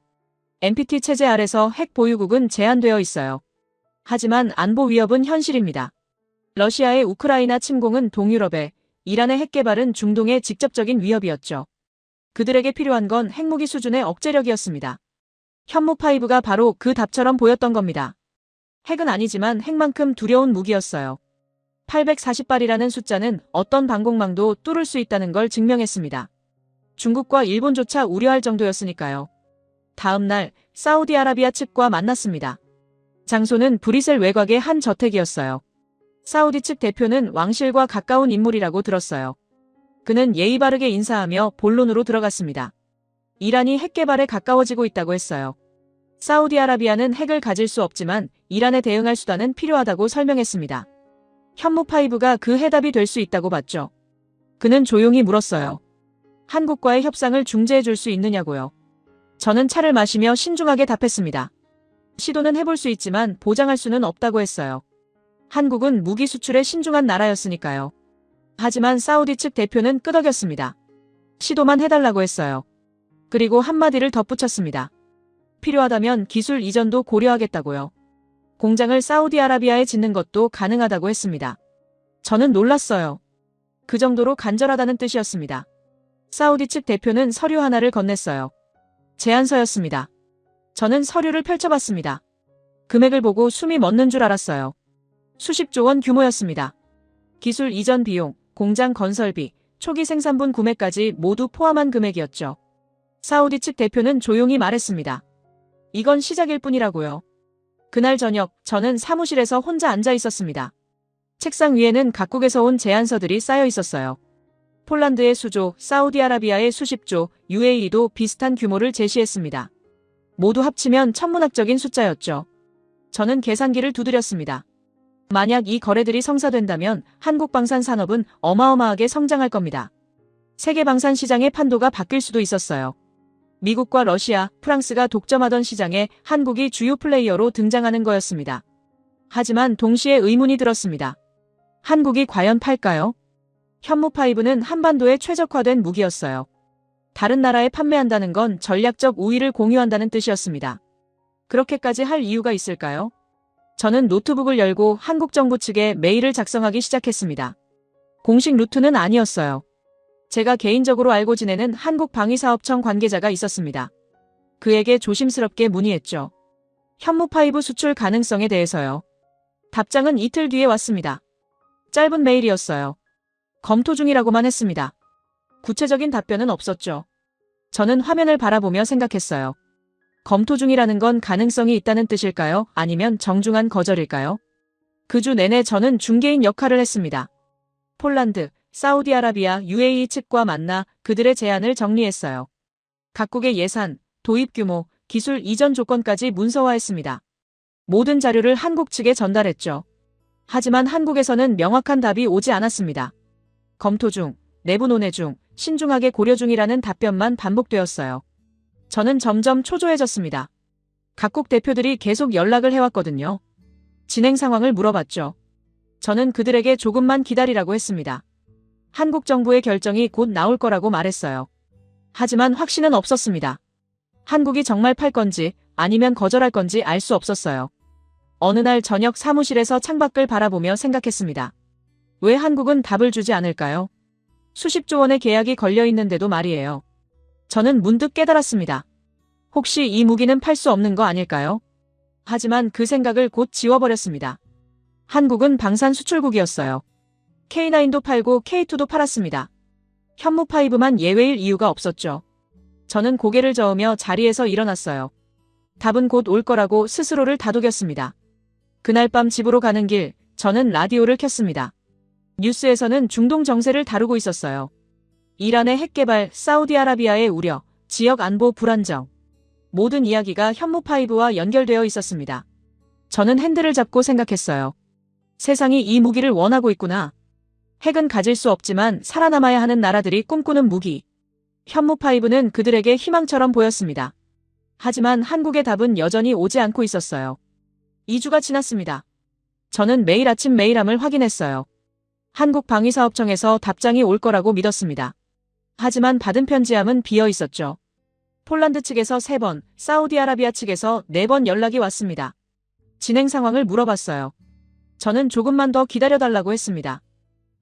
NPT 체제 아래서 핵 보유국은 제한되어 있어요. 하지만 안보 위협은 현실입니다. 러시아의 우크라이나 침공은 동유럽에, 이란의 핵 개발은 중동의 직접적인 위협이었죠. 그들에게 필요한 건 핵무기 수준의 억제력이었습니다. 현무5가 바로 그 답처럼 보였던 겁니다. 핵은 아니지만 핵만큼 두려운 무기였어요. 840발이라는 숫자는 어떤 방공망도 뚫을 수 있다는 걸 증명했습니다. 중국과 일본조차 우려할 정도였으니까요. 다음 날 사우디아라비아 측과 만났습니다. 장소는 브뤼셀 외곽의 한 저택이었어요. 사우디 측 대표는 왕실과 가까운 인물이라고 들었어요. 그는 예의 바르게 인사하며 본론으로 들어갔습니다. 이란이 핵 개발에 가까워지고 있다고 했어요. 사우디아라비아는 핵을 가질 수 없지만 이란에 대응할 수단은 필요하다고 설명했습니다. 현무5가 그 해답이 될 수 있다고 봤죠. 그는 조용히 물었어요. 한국과의 협상을 중재해 줄 수 있느냐고요. 저는 차를 마시며 신중하게 답했습니다. 시도는 해볼 수 있지만 보장할 수는 없다고 했어요. 한국은 무기 수출에 신중한 나라였으니까요. 하지만 사우디 측 대표는 끄덕였습니다. 시도만 해달라고 했어요. 그리고 한마디를 덧붙였습니다. 필요하다면 기술 이전도 고려하겠다고요. 공장을 사우디아라비아에 짓는 것도 가능하다고 했습니다. 저는 놀랐어요. 그 정도로 간절하다는 뜻이었습니다. 사우디 측 대표는 서류 하나를 건넸어요. 제안서였습니다. 저는 서류를 펼쳐봤습니다. 금액을 보고 숨이 멎는 줄 알았어요. 수십조 원 규모였습니다. 기술 이전 비용, 공장 건설비, 초기 생산분 구매까지 모두 포함한 금액이었죠. 사우디 측 대표는 조용히 말했습니다. 이건 시작일 뿐이라고요. 그날 저녁 저는 사무실에서 혼자 앉아 있었습니다. 책상 위에는 각국에서 온 제안서들이 쌓여 있었어요. 폴란드의 수조, 사우디아라비아의 수십조, UAE도 비슷한 규모를 제시했습니다. 모두 합치면 천문학적인 숫자였죠. 저는 계산기를 두드렸습니다. 만약 이 거래들이 성사된다면 한국 방산 산업은 어마어마하게 성장할 겁니다. 세계 방산 시장의 판도가 바뀔 수도 있었어요. 미국과 러시아, 프랑스가 독점하던 시장에 한국이 주요 플레이어로 등장하는 거였습니다. 하지만 동시에 의문이 들었습니다. 한국이 과연 팔까요? 현무5는 한반도에 최적화된 무기였어요. 다른 나라에 판매한다는 건 전략적 우위를 공유한다는 뜻이었습니다. 그렇게까지 할 이유가 있을까요? 저는 노트북을 열고 한국 정부 측에 메일을 작성하기 시작했습니다. 공식 루트는 아니었어요. 제가 개인적으로 알고 지내는 한국방위사업청 관계자가 있었습니다. 그에게 조심스럽게 문의했죠. 현무5 수출 가능성에 대해서요. 답장은 이틀 뒤에 왔습니다. 짧은 메일이었어요. 검토 중이라고만 했습니다. 구체적인 답변은 없었죠. 저는 화면을 바라보며 생각했어요. 검토 중이라는 건 가능성이 있다는 뜻일까요? 아니면 정중한 거절일까요? 그 주 내내 저는 중개인 역할을 했습니다. 폴란드, 사우디아라비아, UAE 측과 만나 그들의 제안을 정리했어요. 각국의 예산, 도입 규모, 기술 이전 조건까지 문서화했습니다. 모든 자료를 한국 측에 전달했죠. 하지만 한국에서는 명확한 답이 오지 않았습니다. 검토 중, 내부 논의 중, 신중하게 고려 중이라는 답변만 반복되었어요. 저는 점점 초조해졌습니다. 각국 대표들이 계속 연락을 해왔거든요. 진행 상황을 물어봤죠. 저는 그들에게 조금만 기다리라고 했습니다. 한국 정부의 결정이 곧 나올 거라고 말했어요. 하지만 확신은 없었습니다. 한국이 정말 팔 건지 아니면 거절할 건지 알 수 없었어요. 어느 날 저녁 사무실에서 창밖을 바라보며 생각했습니다. 왜 한국은 답을 주지 않을까요? 수십조 원의 계약이 걸려 있는데도 말이에요. 저는 문득 깨달았습니다. 혹시 이 무기는 팔 수 없는 거 아닐까요? 하지만 그 생각을 곧 지워버렸습니다. 한국은 방산 수출국이었어요. K9도 팔고 K2도 팔았습니다. 현무5만 예외일 이유가 없었죠. 저는 고개를 저으며 자리에서 일어났어요. 답은 곧 올 거라고 스스로를 다독였습니다. 그날 밤 집으로 가는 길, 저는 라디오를 켰습니다. 뉴스에서는 중동 정세를 다루고 있었어요. 이란의 핵 개발, 사우디아라비아의 우려, 지역 안보 불안정. 모든 이야기가 현무5와 연결되어 있었습니다. 저는 핸들을 잡고 생각했어요. 세상이 이 무기를 원하고 있구나. 핵은 가질 수 없지만 살아남아야 하는 나라들이 꿈꾸는 무기. 현무5는 그들에게 희망처럼 보였습니다. 하지만 한국의 답은 여전히 오지 않고 있었어요. 2주가 지났습니다. 저는 매일 아침 메일함을 확인했어요. 한국 방위사업청에서 답장이 올 거라고 믿었습니다. 하지만 받은 편지함은 비어 있었죠. 폴란드 측에서 3번, 사우디아라비아 측에서 4번 연락이 왔습니다. 진행 상황을 물어봤어요. 저는 조금만 더 기다려달라고 했습니다.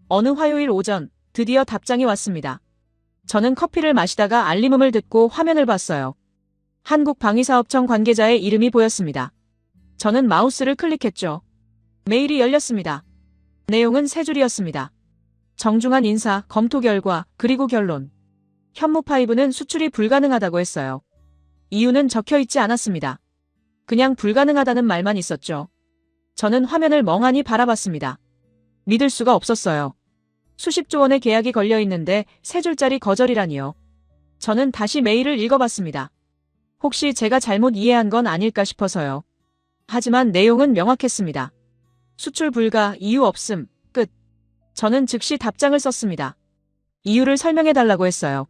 어느 화요일 오전, 드디어 답장이 왔습니다. 저는 커피를 마시다가 알림음을 듣고 화면을 봤어요. 한국 방위사업청 관계자의 이름이 보였습니다. 저는 마우스를 클릭했죠. 메일이 열렸습니다. 내용은 3줄이었습니다. 정중한 인사, 검토 결과, 그리고 결론. 현무5는 수출이 불가능하다고 했어요. 이유는 적혀 있지 않았습니다. 그냥 불가능하다는 말만 있었죠. 저는 화면을 멍하니 바라봤습니다. 믿을 수가 없었어요. 수십조 원의 계약이 걸려 있는데 3줄짜리 거절이라니요. 저는 다시 메일을 읽어봤습니다. 혹시 제가 잘못 이해한 건 아닐까 싶어서요. 하지만 내용은 명확했습니다. 수출 불가, 이유 없음, 끝. 저는 즉시 답장을 썼습니다. 이유를 설명해달라고 했어요.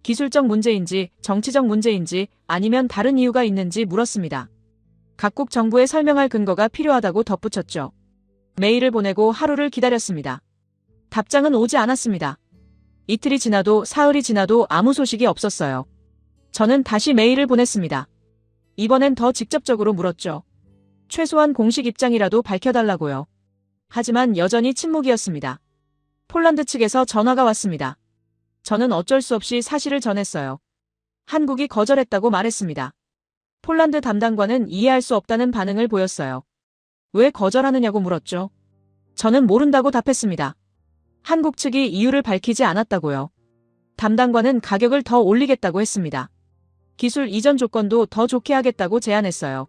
기술적 문제인지 정치적 문제인지 아니면 다른 이유가 있는지 물었습니다. 각국 정부에 설명할 근거가 필요하다고 덧붙였죠. 메일을 보내고 하루를 기다렸습니다. 답장은 오지 않았습니다. 이틀이 지나도 사흘이 지나도 아무 소식이 없었어요. 저는 다시 메일을 보냈습니다. 이번엔 더 직접적으로 물었죠. 최소한 공식 입장이라도 밝혀달라고요. 하지만 여전히 침묵이었습니다. 폴란드 측에서 전화가 왔습니다. 저는 어쩔 수 없이 사실을 전했어요. 한국이 거절했다고 말했습니다. 폴란드 담당관은 이해할 수 없다는 반응을 보였어요. 왜 거절하느냐고 물었죠. 저는 모른다고 답했습니다. 한국 측이 이유를 밝히지 않았다고요. 담당관은 가격을 더 올리겠다고 했습니다. 기술 이전 조건도 더 좋게 하겠다고 제안했어요.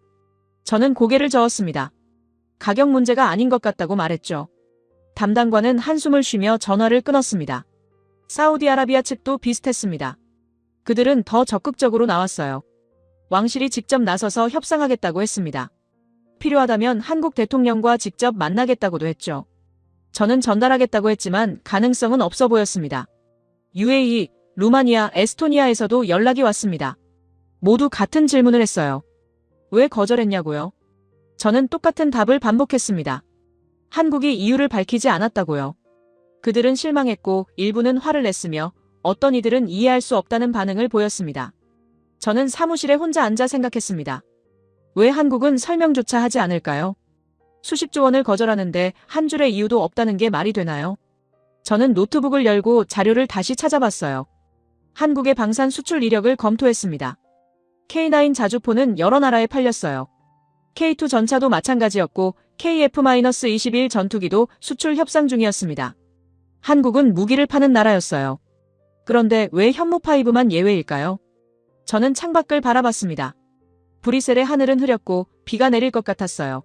저는 고개를 저었습니다. 가격 문제가 아닌 것 같다고 말했죠. 담당관은 한숨을 쉬며 전화를 끊었습니다. 사우디아라비아 측도 비슷했습니다. 그들은 더 적극적으로 나왔어요. 왕실이 직접 나서서 협상하겠다고 했습니다. 필요하다면 한국 대통령과 직접 만나겠다고도 했죠. 저는 전달하겠다고 했지만 가능성은 없어 보였습니다. UAE, 루마니아, 에스토니아에서도 연락이 왔습니다. 모두 같은 질문을 했어요. 왜 거절했냐고요? 저는 똑같은 답을 반복했습니다. 한국이 이유를 밝히지 않았다고요. 그들은 실망했고 일부는 화를 냈으며 어떤 이들은 이해할 수 없다는 반응을 보였습니다. 저는 사무실에 혼자 앉아 생각했습니다. 왜 한국은 설명조차 하지 않을까요? 수십조 원을 거절하는데 한 줄의 이유도 없다는 게 말이 되나요? 저는 노트북을 열고 자료를 다시 찾아봤어요. 한국의 방산 수출 이력을 검토했습니다. K9 자주포는 여러 나라에 팔렸어요. K2 전차도 마찬가지였고 KF-21 전투기도 수출 협상 중이었습니다. 한국은 무기를 파는 나라였어요. 그런데 왜 현무5만 예외일까요? 저는 창밖을 바라봤습니다. 브뤼셀의 하늘은 흐렸고 비가 내릴 것 같았어요.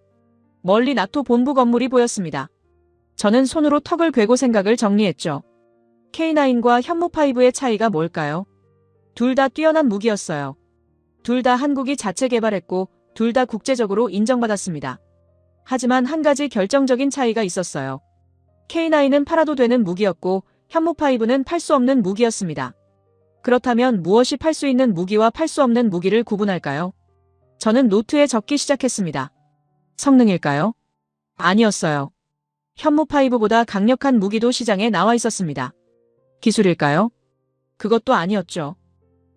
멀리 나토 본부 건물이 보였습니다. 저는 손으로 턱을 괴고 생각을 정리했죠. K9과 현무5의 차이가 뭘까요? 둘 다 뛰어난 무기였어요. 둘 다 한국이 자체 개발했고 둘 다 국제적으로 인정받았습니다. 하지만 한 가지 결정적인 차이가 있었어요. K9은 팔아도 되는 무기였고 현무5는 팔 수 없는 무기였습니다. 그렇다면 무엇이 팔 수 있는 무기와 팔 수 없는 무기를 구분할까요? 저는 노트에 적기 시작했습니다. 성능일까요? 아니었어요. 현무5보다 강력한 무기도 시장에 나와 있었습니다. 기술일까요? 그것도 아니었죠.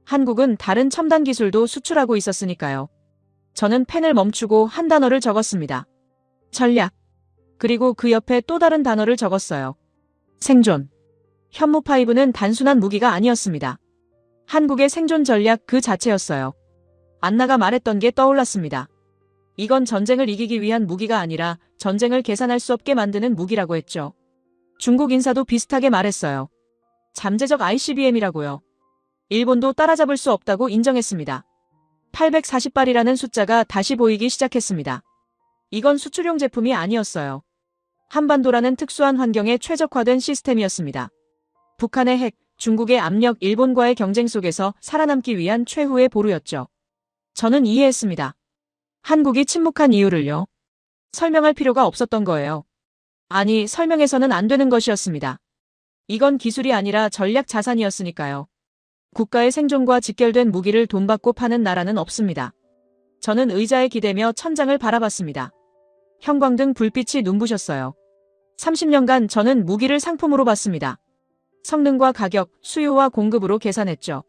한국은 다른 첨단 기술도 수출하고 있었으니까요. 저는 펜을 멈추고 한 단어를 적었습니다. 전략. 그리고 그 옆에 또 다른 단어를 적었어요. 생존. 현무5는 단순한 무기가 아니었습니다. 한국의 생존 전략 그 자체였어요. 안나가 말했던 게 떠올랐습니다. 이건 전쟁을 이기기 위한 무기가 아니라 전쟁을 계산할 수 없게 만드는 무기라고 했죠. 중국 인사도 비슷하게 말했어요. 잠재적 ICBM이라고요. 일본도 따라잡을 수 없다고 인정했습니다. 840발이라는 숫자가 다시 보이기 시작했습니다. 이건 수출용 제품이 아니었어요. 한반도라는 특수한 환경에 최적화된 시스템이었습니다. 북한의 핵, 중국의 압력, 일본과의 경쟁 속에서 살아남기 위한 최후의 보루였죠. 저는 이해했습니다. 한국이 침묵한 이유를요. 설명할 필요가 없었던 거예요. 아니, 설명해서는 안 되는 것이었습니다. 이건 기술이 아니라 전략 자산이었으니까요. 국가의 생존과 직결된 무기를 돈 받고 파는 나라는 없습니다. 저는 의자에 기대며 천장을 바라봤습니다. 형광등 불빛이 눈부셨어요. 30년간 저는 무기를 상품으로 봤습니다. 성능과 가격, 수요와 공급으로 계산했죠.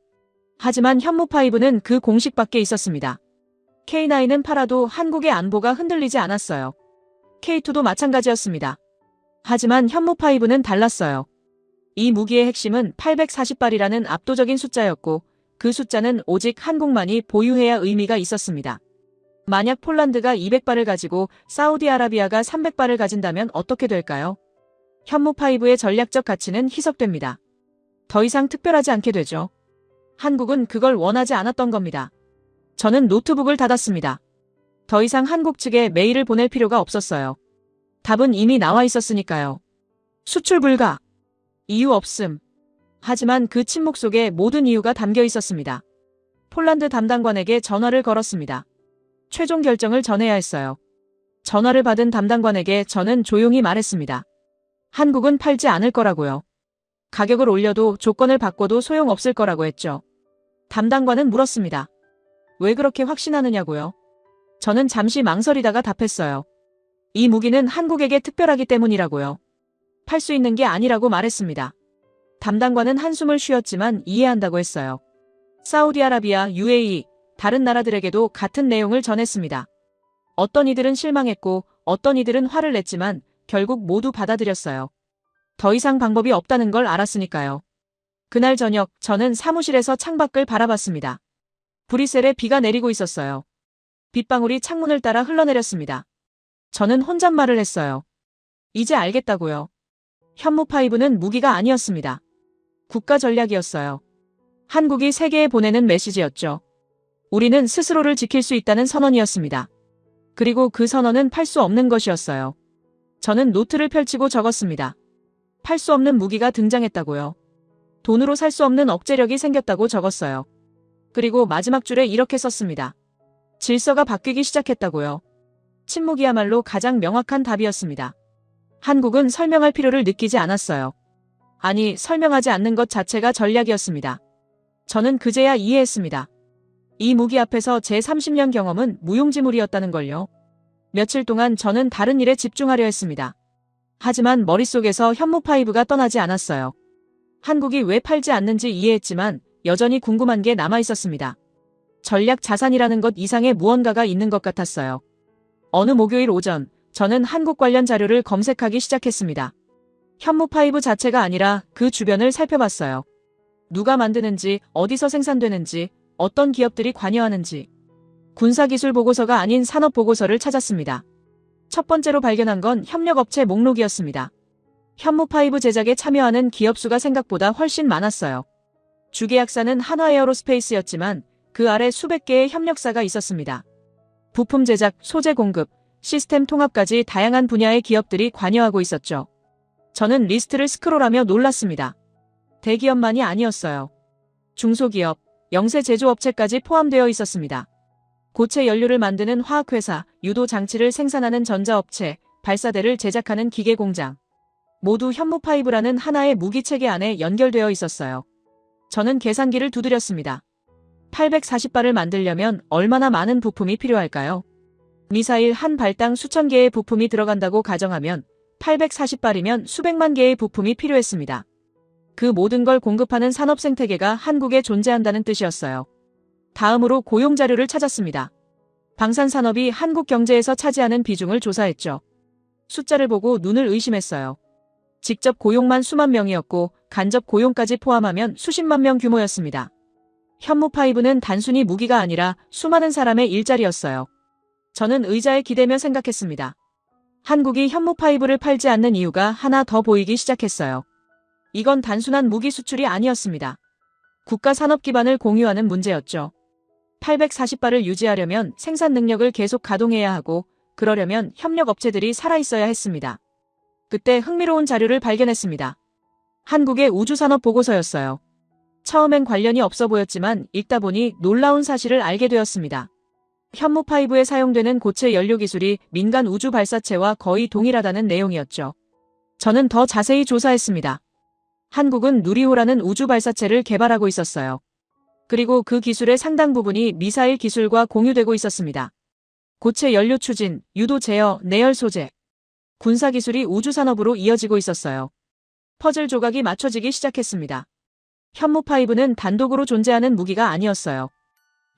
하지만 현무5는 그 공식 밖에 있었습니다. K9은 팔아도 한국의 안보가 흔들리지 않았어요. K2도 마찬가지였습니다. 하지만 현무5는 달랐어요. 이 무기의 핵심은 840발이라는 압도적인 숫자였고 그 숫자는 오직 한국만이 보유해야 의미가 있었습니다. 만약 폴란드가 200발을 가지고 사우디아라비아가 300발을 가진다면 어떻게 될까요? 현무5의 전략적 가치는 희석됩니다. 더 이상 특별하지 않게 되죠. 한국은 그걸 원하지 않았던 겁니다. 저는 노트북을 닫았습니다. 더 이상 한국 측에 메일을 보낼 필요가 없었어요. 답은 이미 나와 있었으니까요. 수출 불가. 이유 없음. 하지만 그 침묵 속에 모든 이유가 담겨 있었습니다. 폴란드 담당관에게 전화를 걸었습니다. 최종 결정을 전해야 했어요. 전화를 받은 담당관에게 저는 조용히 말했습니다. 한국은 팔지 않을 거라고요. 가격을 올려도 조건을 바꿔도 소용없을 거라고 했죠. 담당관은 물었습니다. 왜 그렇게 확신하느냐고요? 저는 잠시 망설이다가 답했어요. 이 무기는 한국에게 특별하기 때문이라고요. 팔 수 있는 게 아니라고 말했습니다. 담당관은 한숨을 쉬었지만 이해한다고 했어요. 사우디아라비아, UAE, 다른 나라들에게도 같은 내용을 전했습니다. 어떤 이들은 실망했고 어떤 이들은 화를 냈지만 결국 모두 받아들였어요. 더 이상 방법이 없다는 걸 알았으니까요. 그날 저녁 저는 사무실에서 창밖을 바라봤습니다. 브뤼셀에 비가 내리고 있었어요. 빗방울이 창문을 따라 흘러내렸습니다. 저는 혼잣말을 했어요. 이제 알겠다고요. 현무5는 무기가 아니었습니다. 국가 전략이었어요. 한국이 세계에 보내는 메시지였죠. 우리는 스스로를 지킬 수 있다는 선언이었습니다. 그리고 그 선언은 팔 수 없는 것이었어요. 저는 노트를 펼치고 적었습니다. 팔 수 없는 무기가 등장했다고요. 돈으로 살 수 없는 억제력이 생겼다고 적었어요. 그리고 마지막 줄에 이렇게 썼습니다. 질서가 바뀌기 시작했다고요. 침묵이야말로 가장 명확한 답이었습니다. 한국은 설명할 필요를 느끼지 않았어요. 아니, 설명하지 않는 것 자체가 전략이었습니다. 저는 그제야 이해했습니다. 이 무기 앞에서 제 30년 경험은 무용지물이었다는 걸요. 며칠 동안 저는 다른 일에 집중하려 했습니다. 하지만 머릿속에서 현무5가 떠나지 않았어요. 한국이 왜 팔지 않는지 이해했지만 여전히 궁금한 게 남아 있었습니다. 전략 자산이라는 것 이상의 무언가가 있는 것 같았어요. 어느 목요일 오전, 저는 한국 관련 자료를 검색하기 시작했습니다. 현무5 자체가 아니라 그 주변을 살펴봤어요. 누가 만드는지, 어디서 생산되는지, 어떤 기업들이 관여하는지. 군사기술 보고서가 아닌 산업 보고서를 찾았습니다. 첫 번째로 발견한 건 협력업체 목록이었습니다. 현무5 제작에 참여하는 기업 수가 생각보다 훨씬 많았어요. 주계약사는 한화에어로스페이스였지만 그 아래 수백 개의 협력사가 있었습니다. 부품 제작, 소재 공급, 시스템 통합까지 다양한 분야의 기업들이 관여하고 있었죠. 저는 리스트를 스크롤하며 놀랐습니다. 대기업만이 아니었어요. 중소기업, 영세 제조업체까지 포함되어 있었습니다. 고체 연료를 만드는 화학회사, 유도 장치를 생산하는 전자업체, 발사대를 제작하는 기계공장. 모두 현무5라는 하나의 무기체계 안에 연결되어 있었어요. 저는 계산기를 두드렸습니다. 840발을 만들려면 얼마나 많은 부품이 필요할까요? 미사일 한 발당 수천 개의 부품이 들어간다고 가정하면 840발이면 수백만 개의 부품이 필요했습니다. 그 모든 걸 공급하는 산업 생태계가 한국에 존재한다는 뜻이었어요. 다음으로 고용 자료를 찾았습니다. 방산산업이 한국 경제에서 차지하는 비중을 조사했죠. 숫자를 보고 눈을 의심했어요. 직접 고용만 수만 명이었고 간접 고용까지 포함하면 수십만 명 규모였습니다. 현무5는 단순히 무기가 아니라 수많은 사람의 일자리였어요. 저는 의자에 기대며 생각했습니다. 한국이 현무5를 팔지 않는 이유가 하나 더 보이기 시작했어요. 이건 단순한 무기 수출이 아니었습니다. 국가 산업 기반을 공유하는 문제였죠. 840발을 유지하려면 생산 능력을 계속 가동해야 하고 그러려면 협력업체들이 살아있어야 했습니다. 그때 흥미로운 자료를 발견했습니다. 한국의 우주산업 보고서였어요. 처음엔 관련이 없어 보였지만 읽다 보니 놀라운 사실을 알게 되었습니다. 현무5에 사용되는 고체 연료 기술이 민간 우주 발사체와 거의 동일하다는 내용이었죠. 저는 더 자세히 조사했습니다. 한국은 누리호라는 우주 발사체를 개발하고 있었어요. 그리고 그 기술의 상당 부분이 미사일 기술과 공유되고 있었습니다. 고체 연료 추진, 유도 제어, 내열 소재. 군사 기술이 우주산업으로 이어지고 있었어요. 퍼즐 조각이 맞춰지기 시작했습니다. 현무5는 단독으로 존재하는 무기가 아니었어요.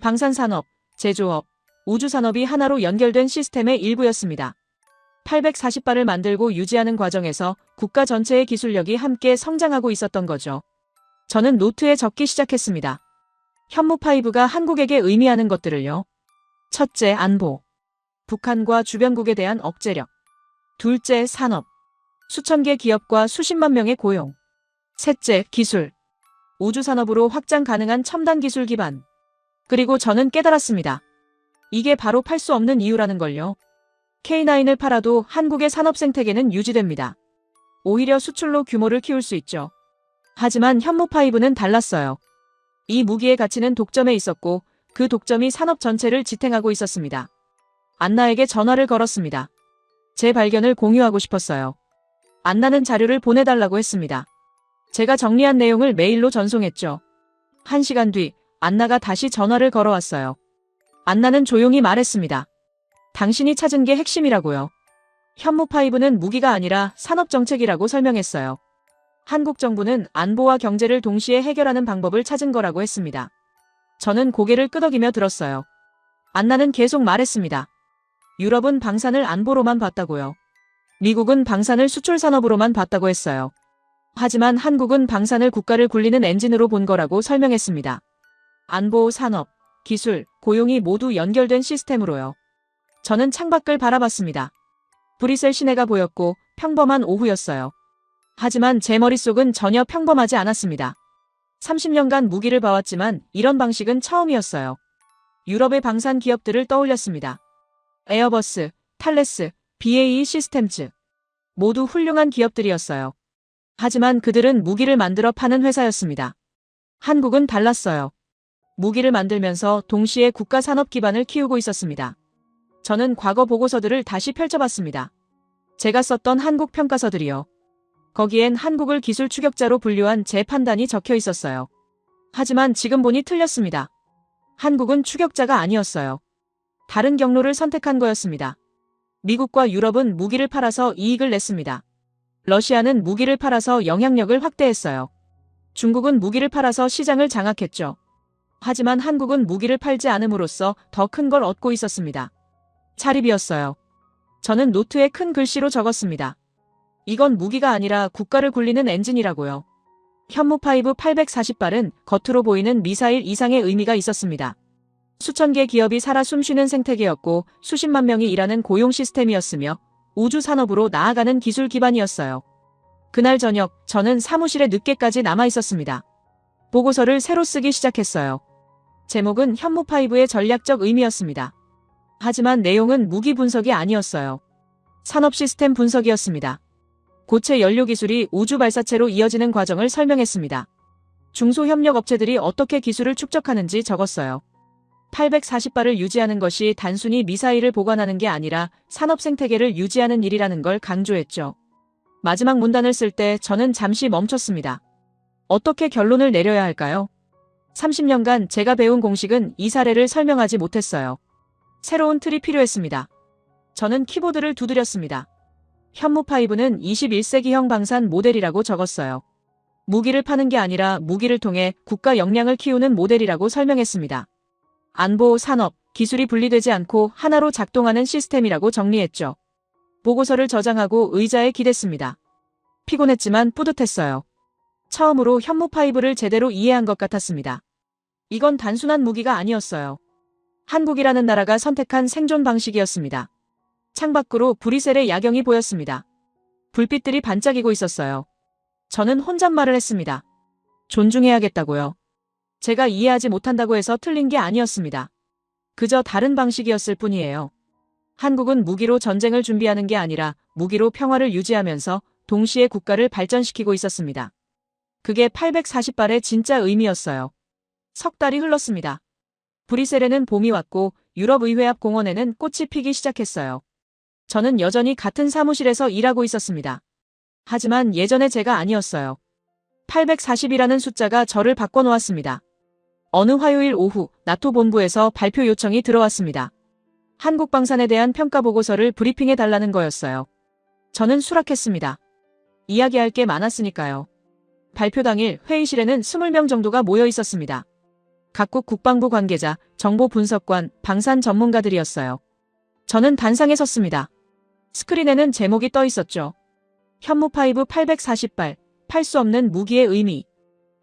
방산산업, 제조업, 우주산업이 하나로 연결된 시스템의 일부였습니다. 840발을 만들고 유지하는 과정에서 국가 전체의 기술력이 함께 성장하고 있었던 거죠. 저는 노트에 적기 시작했습니다. 현무5가 한국에게 의미하는 것들을요. 첫째, 안보. 북한과 주변국에 대한 억제력. 둘째, 산업. 수천 개 기업과 수십만 명의 고용. 셋째, 기술. 우주산업으로 확장 가능한 첨단 기술 기반. 그리고 저는 깨달았습니다. 이게 바로 팔 수 없는 이유라는 걸요. K9을 팔아도 한국의 산업 생태계는 유지됩니다. 오히려 수출로 규모를 키울 수 있죠. 하지만 현무5는 달랐어요. 이 무기의 가치는 독점에 있었고 그 독점이 산업 전체를 지탱하고 있었습니다. 안나에게 전화를 걸었습니다. 제 발견을 공유하고 싶었어요. 안나는 자료를 보내달라고 했습니다. 제가 정리한 내용을 메일로 전송했죠. 1시간 뒤 안나가 다시 전화를 걸어왔어요. 안나는 조용히 말했습니다. 당신이 찾은 게 핵심이라고요. 현무5는 무기가 아니라 산업정책이라고 설명했어요. 한국 정부는 안보와 경제를 동시에 해결하는 방법을 찾은 거라고 했습니다. 저는 고개를 끄덕이며 들었어요. 안나는 계속 말했습니다. 유럽은 방산을 안보로만 봤다고요. 미국은 방산을 수출 산업으로만 봤다고 했어요. 하지만 한국은 방산을 국가를 굴리는 엔진으로 본 거라고 설명했습니다. 안보, 산업, 기술, 고용이 모두 연결된 시스템으로요. 저는 창밖을 바라봤습니다. 브뤼셀 시내가 보였고 평범한 오후였어요. 하지만 제 머릿속은 전혀 평범하지 않았습니다. 30년간 무기를 봐왔지만 이런 방식은 처음이었어요. 유럽의 방산 기업들을 떠올렸습니다. 에어버스, 탈레스, BAE 시스템즈. 모두 훌륭한 기업들이었어요. 하지만 그들은 무기를 만들어 파는 회사였습니다. 한국은 달랐어요. 무기를 만들면서 동시에 국가 산업 기반을 키우고 있었습니다. 저는 과거 보고서들을 다시 펼쳐봤습니다. 제가 썼던 한국 평가서들이요. 거기엔 한국을 기술 추격자로 분류한 제 판단이 적혀 있었어요. 하지만 지금 보니 틀렸습니다. 한국은 추격자가 아니었어요. 다른 경로를 선택한 거였습니다. 미국과 유럽은 무기를 팔아서 이익을 냈습니다. 러시아는 무기를 팔아서 영향력을 확대했어요. 중국은 무기를 팔아서 시장을 장악했죠. 하지만 한국은 무기를 팔지 않음으로써 더 큰 걸 얻고 있었습니다. 차립이었어요. 저는 노트에 큰 글씨로 적었습니다. 이건 무기가 아니라 국가를 굴리는 엔진이라고요. 현무5 840발은 겉으로 보이는 미사일 이상의 의미가 있었습니다. 수천 개 기업이 살아 숨쉬는 생태계였고 수십만 명이 일하는 고용 시스템이었으며 우주 산업으로 나아가는 기술 기반이었어요. 그날 저녁 저는 사무실에 늦게까지 남아 있었습니다. 보고서를 새로 쓰기 시작했어요. 제목은 현무5의 전략적 의미였습니다. 하지만 내용은 무기 분석이 아니었어요. 산업 시스템 분석이었습니다. 고체 연료 기술이 우주 발사체로 이어지는 과정을 설명했습니다. 중소협력 업체들이 어떻게 기술을 축적하는지 적었어요. 840발을 유지하는 것이 단순히 미사일을 보관하는 게 아니라 산업 생태계를 유지하는 일이라는 걸 강조했죠. 마지막 문단을 쓸 때 저는 잠시 멈췄습니다. 어떻게 결론을 내려야 할까요? 30년간 제가 배운 공식은 이 사례를 설명하지 못했어요. 새로운 틀이 필요했습니다. 저는 키보드를 두드렸습니다. 현무5는 21세기형 방산 모델이라고 적었어요. 무기를 파는 게 아니라 무기를 통해 국가 역량을 키우는 모델이라고 설명했습니다. 안보, 산업, 기술이 분리되지 않고 하나로 작동하는 시스템이라고 정리했죠. 보고서를 저장하고 의자에 기댔습니다. 피곤했지만 뿌듯했어요. 처음으로 현무5를 제대로 이해한 것 같았습니다. 이건 단순한 무기가 아니었어요. 한국이라는 나라가 선택한 생존 방식이었습니다. 창밖으로 브뤼셀의 야경이 보였습니다. 불빛들이 반짝이고 있었어요. 저는 혼잣말을 했습니다. 존중해야겠다고요. 제가 이해하지 못한다고 해서 틀린 게 아니었습니다. 그저 다른 방식이었을 뿐이에요. 한국은 무기로 전쟁을 준비하는 게 아니라 무기로 평화를 유지하면서 동시에 국가를 발전시키고 있었습니다. 그게 840발의 진짜 의미였어요. 석 달이 흘렀습니다. 브뤼셀에는 봄이 왔고 유럽 의회 앞 공원에는 꽃이 피기 시작했어요. 저는 여전히 같은 사무실에서 일하고 있었습니다. 하지만 예전의 제가 아니었어요. 840이라는 숫자가 저를 바꿔놓았습니다. 어느 화요일 오후 나토 본부에서 발표 요청이 들어왔습니다. 한국 방산에 대한 평가 보고서를 브리핑해달라는 거였어요. 저는 수락했습니다. 이야기할 게 많았으니까요. 발표 당일 회의실에는 20명 정도가 모여 있었습니다. 각국 국방부 관계자, 정보 분석관, 방산 전문가들이었어요. 저는 단상에 섰습니다. 스크린에는 제목이 떠 있었죠. 현무5 840발, 팔 수 없는 무기의 의미.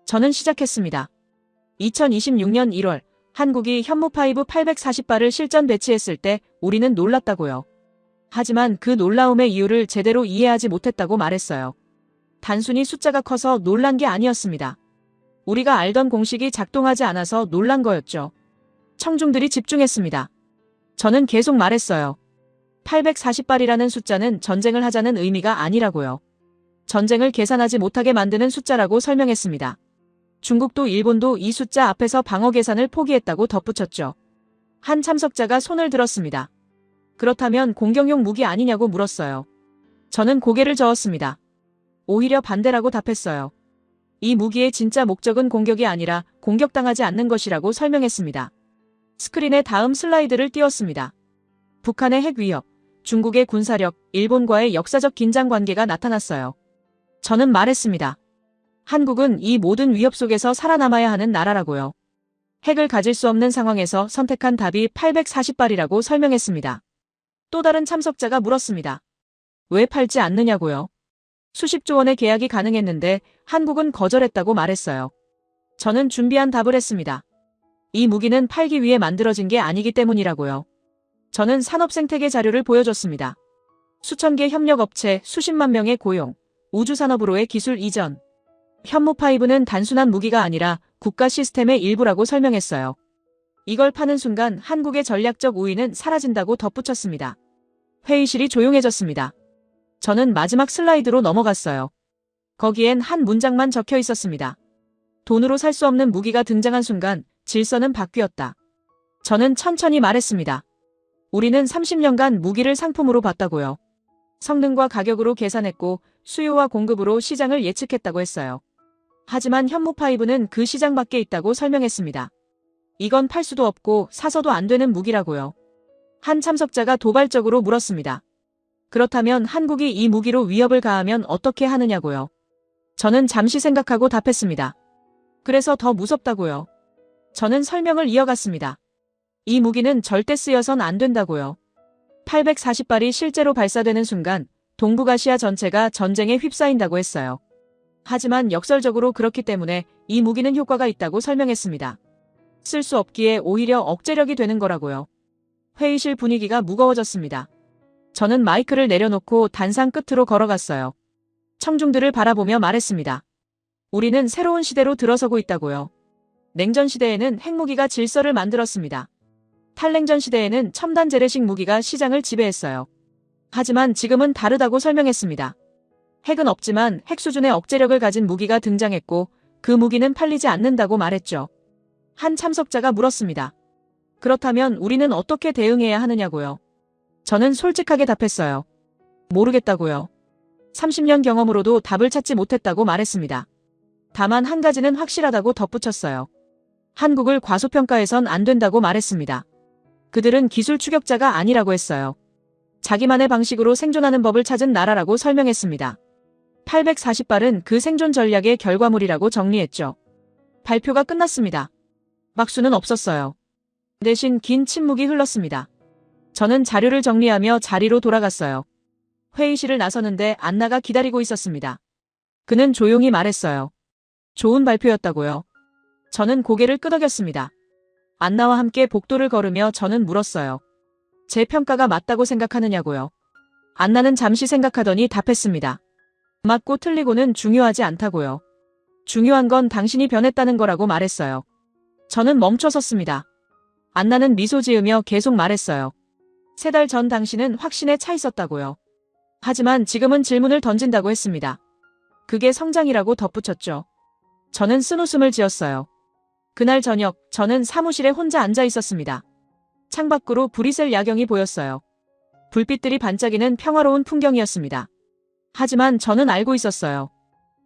저는 시작했습니다. 2026년 1월, 한국이 현무5 840발을 실전 배치했을 때 우리는 놀랐다고요. 하지만 그 놀라움의 이유를 제대로 이해하지 못했다고 말했어요. 단순히 숫자가 커서 놀란 게 아니었습니다. 우리가 알던 공식이 작동하지 않아서 놀란 거였죠. 청중들이 집중했습니다. 저는 계속 말했어요. 840발이라는 숫자는 전쟁을 하자는 의미가 아니라고요. 전쟁을 계산하지 못하게 만드는 숫자라고 설명했습니다. 중국도 일본도 이 숫자 앞에서 방어 계산을 포기했다고 덧붙였죠. 한 참석자가 손을 들었습니다. 그렇다면 공격용 무기 아니냐고 물었어요. 저는 고개를 저었습니다. 오히려 반대라고 답했어요. 이 무기의 진짜 목적은 공격이 아니라 공격당하지 않는 것이라고 설명했습니다. 스크린에 다음 슬라이드를 띄웠습니다. 북한의 핵 위협, 중국의 군사력, 일본과의 역사적 긴장 관계가 나타났어요. 저는 말했습니다. 한국은 이 모든 위협 속에서 살아남아야 하는 나라라고요. 핵을 가질 수 없는 상황에서 선택한 답이 840발이라고 설명했습니다. 또 다른 참석자가 물었습니다. 왜 팔지 않느냐고요? 수십조 원의 계약이 가능했는데 한국은 거절했다고 말했어요. 저는 준비한 답을 했습니다. 이 무기는 팔기 위해 만들어진 게 아니기 때문이라고요. 저는 산업생태계 자료를 보여줬습니다. 수천 개 협력업체, 수십만 명의 고용, 우주산업으로의 기술 이전. 현무5는 단순한 무기가 아니라 국가 시스템의 일부라고 설명했어요. 이걸 파는 순간 한국의 전략적 우위는 사라진다고 덧붙였습니다. 회의실이 조용해졌습니다. 저는 마지막 슬라이드로 넘어갔어요. 거기엔 한 문장만 적혀 있었습니다. 돈으로 살 수 없는 무기가 등장한 순간 질서는 바뀌었다. 저는 천천히 말했습니다. 우리는 30년간 무기를 상품으로 봤다고요. 성능과 가격으로 계산했고 수요와 공급으로 시장을 예측했다고 했어요. 하지만 현무5는 그 시장 밖에 있다고 설명했습니다. 이건 팔 수도 없고 사서도 안 되는 무기라고요. 한 참석자가 도발적으로 물었습니다. 그렇다면 한국이 이 무기로 위협을 가하면 어떻게 하느냐고요. 저는 잠시 생각하고 답했습니다. 그래서 더 무섭다고요. 저는 설명을 이어갔습니다. 이 무기는 절대 쓰여선 안 된다고요. 840발이 실제로 발사되는 순간 동북아시아 전체가 전쟁에 휩싸인다고 했어요. 하지만 역설적으로 그렇기 때문에 이 무기는 효과가 있다고 설명했습니다. 쓸 수 없기에 오히려 억제력이 되는 거라고요. 회의실 분위기가 무거워졌습니다. 저는 마이크를 내려놓고 단상 끝으로 걸어갔어요. 청중들을 바라보며 말했습니다. 우리는 새로운 시대로 들어서고 있다고요. 냉전 시대에는 핵무기가 질서를 만들었습니다. 탈냉전 시대에는 첨단 재래식 무기가 시장을 지배했어요. 하지만 지금은 다르다고 설명했습니다. 핵은 없지만 핵 수준의 억제력을 가진 무기가 등장했고 그 무기는 팔리지 않는다고 말했죠. 한 참석자가 물었습니다. 그렇다면 우리는 어떻게 대응해야 하느냐고요. 저는 솔직하게 답했어요. 모르겠다고요. 30년 경험으로도 답을 찾지 못했다고 말했습니다. 다만 한 가지는 확실하다고 덧붙였어요. 한국을 과소평가해선 안 된다고 말했습니다. 그들은 기술 추격자가 아니라고 했어요. 자기만의 방식으로 생존하는 법을 찾은 나라라고 설명했습니다. 840발은 그 생존 전략의 결과물이라고 정리했죠. 발표가 끝났습니다. 박수는 없었어요. 대신 긴 침묵이 흘렀습니다. 저는 자료를 정리하며 자리로 돌아갔어요. 회의실을 나서는데 안나가 기다리고 있었습니다. 그는 조용히 말했어요. 좋은 발표였다고요. 저는 고개를 끄덕였습니다. 안나와 함께 복도를 걸으며 저는 물었어요. 제 평가가 맞다고 생각하느냐고요. 안나는 잠시 생각하더니 답했습니다. 맞고 틀리고는 중요하지 않다고요. 중요한 건 당신이 변했다는 거라고 말했어요. 저는 멈춰섰습니다. 안나는 미소 지으며 계속 말했어요. 3달 전 당신은 확신에 차 있었다고요. 하지만 지금은 질문을 던진다고 했습니다. 그게 성장이라고 덧붙였죠. 저는 쓴웃음을 지었어요. 그날 저녁 저는 사무실에 혼자 앉아 있었습니다. 창밖으로 불이 셀 야경이 보였어요. 불빛들이 반짝이는 평화로운 풍경이었습니다. 하지만 저는 알고 있었어요.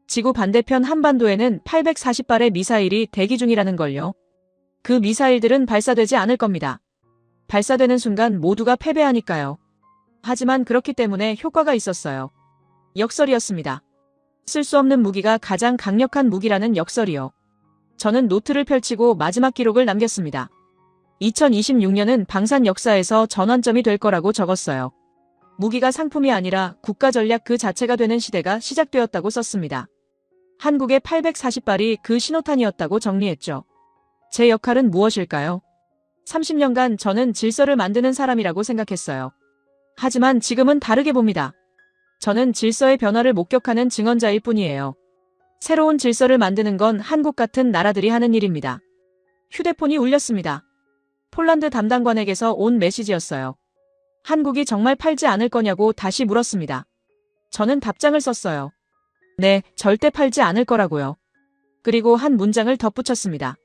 지구 반대편 한반도에는 840발의 미사일이 대기 중이라는 걸요. 그 미사일들은 발사되지 않을 겁니다. 발사되는 순간 모두가 패배하니까요. 하지만 그렇기 때문에 효과가 있었어요. 역설이었습니다. 쓸 수 없는 무기가 가장 강력한 무기라는 역설이요. 저는 노트를 펼치고 마지막 기록을 남겼습니다. 2026년은 방산 역사에서 전환점이 될 거라고 적었어요. 무기가 상품이 아니라 국가 전략 그 자체가 되는 시대가 시작되었다고 썼습니다. 한국의 840발이 그 신호탄이었다고 정리했죠. 제 역할은 무엇일까요? 30년간 저는 질서를 만드는 사람이라고 생각했어요. 하지만 지금은 다르게 봅니다. 저는 질서의 변화를 목격하는 증언자일 뿐이에요. 새로운 질서를 만드는 건 한국 같은 나라들이 하는 일입니다. 휴대폰이 울렸습니다. 폴란드 담당관에게서 온 메시지였어요. 한국이 정말 팔지 않을 거냐고 다시 물었습니다. 저는 답장을 썼어요. 네, 절대 팔지 않을 거라고요. 그리고 한 문장을 덧붙였습니다.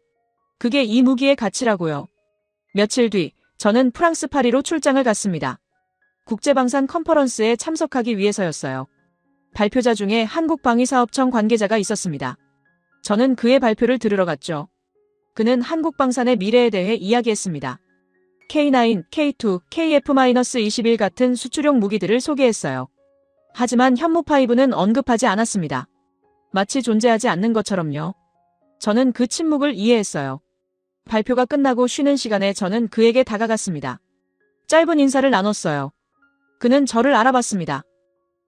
그게 이 무기의 가치라고요. 며칠 뒤, 저는 프랑스 파리로 출장을 갔습니다. 국제방산 컨퍼런스에 참석하기 위해서였어요. 발표자 중에 한국방위사업청 관계자가 있었습니다. 저는 그의 발표를 들으러 갔죠. 그는 한국방산의 미래에 대해 이야기했습니다. K9, K2, KF-21 같은 수출용 무기들을 소개했어요. 하지만 현무5는 언급하지 않았습니다. 마치 존재하지 않는 것처럼요. 저는 그 침묵을 이해했어요. 발표가 끝나고 쉬는 시간에 저는 그에게 다가갔습니다. 짧은 인사를 나눴어요. 그는 저를 알아봤습니다.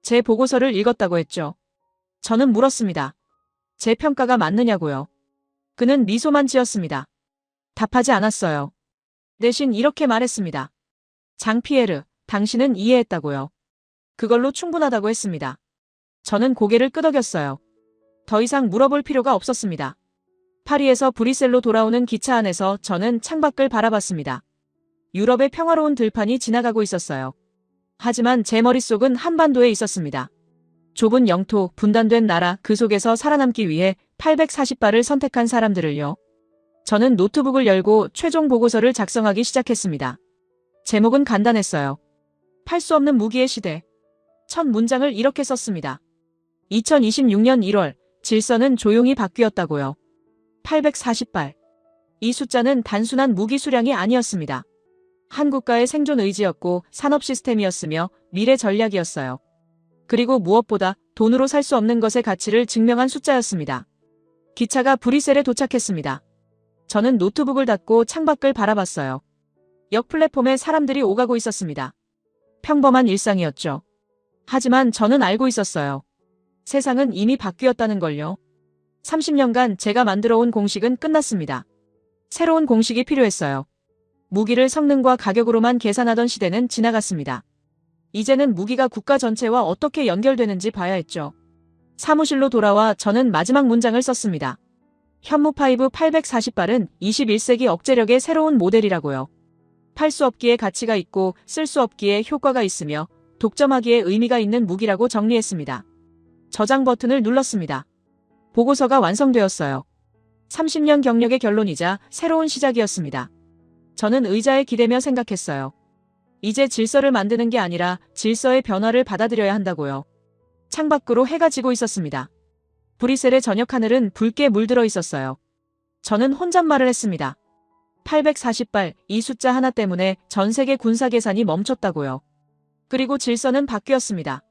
제 보고서를 읽었다고 했죠. 저는 물었습니다. 제 평가가 맞느냐고요. 그는 미소만 지었습니다. 답하지 않았어요. 대신 이렇게 말했습니다. 장피에르, 당신은 이해했다고요. 그걸로 충분하다고 했습니다. 저는 고개를 끄덕였어요. 더 이상 물어볼 필요가 없었습니다. 파리에서 브뤼셀로 돌아오는 기차 안에서 저는 창밖을 바라봤습니다. 유럽의 평화로운 들판이 지나가고 있었어요. 하지만 제 머릿속은 한반도에 있었습니다. 좁은 영토, 분단된 나라, 그 속에서 살아남기 위해 840발을 선택한 사람들을요. 저는 노트북을 열고 최종 보고서를 작성하기 시작했습니다. 제목은 간단했어요. 팔 수 없는 무기의 시대. 첫 문장을 이렇게 썼습니다. 2026년 1월, 질서는 조용히 바뀌었다고요. 840발. 이 숫자는 단순한 무기 수량이 아니었습니다. 한 국가의 생존 의지였고 산업 시스템이었으며 미래 전략이었어요. 그리고 무엇보다 돈으로 살 수 없는 것의 가치를 증명한 숫자였습니다. 기차가 브뤼셀에 도착했습니다. 저는 노트북을 닫고 창밖을 바라봤어요. 역 플랫폼에 사람들이 오가고 있었습니다. 평범한 일상이었죠. 하지만 저는 알고 있었어요. 세상은 이미 바뀌었다는 걸요. 30년간 제가 만들어온 공식은 끝났습니다. 새로운 공식이 필요했어요. 무기를 성능과 가격으로만 계산하던 시대는 지나갔습니다. 이제는 무기가 국가 전체와 어떻게 연결되는지 봐야 했죠. 사무실로 돌아와 저는 마지막 문장을 썼습니다. 현무5 840발은 21세기 억제력의 새로운 모델이라고요. 팔 수 없기에 가치가 있고 쓸 수 없기에 효과가 있으며 독점하기에 의미가 있는 무기라고 정리했습니다. 저장 버튼을 눌렀습니다. 보고서가 완성되었어요. 30년 경력의 결론이자 새로운 시작이었습니다. 저는 의자에 기대며 생각했어요. 이제 질서를 만드는 게 아니라 질서의 변화를 받아들여야 한다고요. 창밖으로 해가 지고 있었습니다. 브뤼셀의 저녁 하늘은 붉게 물들어 있었어요. 저는 혼잣말을 했습니다. 840발, 이 숫자 하나 때문에 전 세계 군사 계산이 멈췄다고요. 그리고 질서는 바뀌었습니다.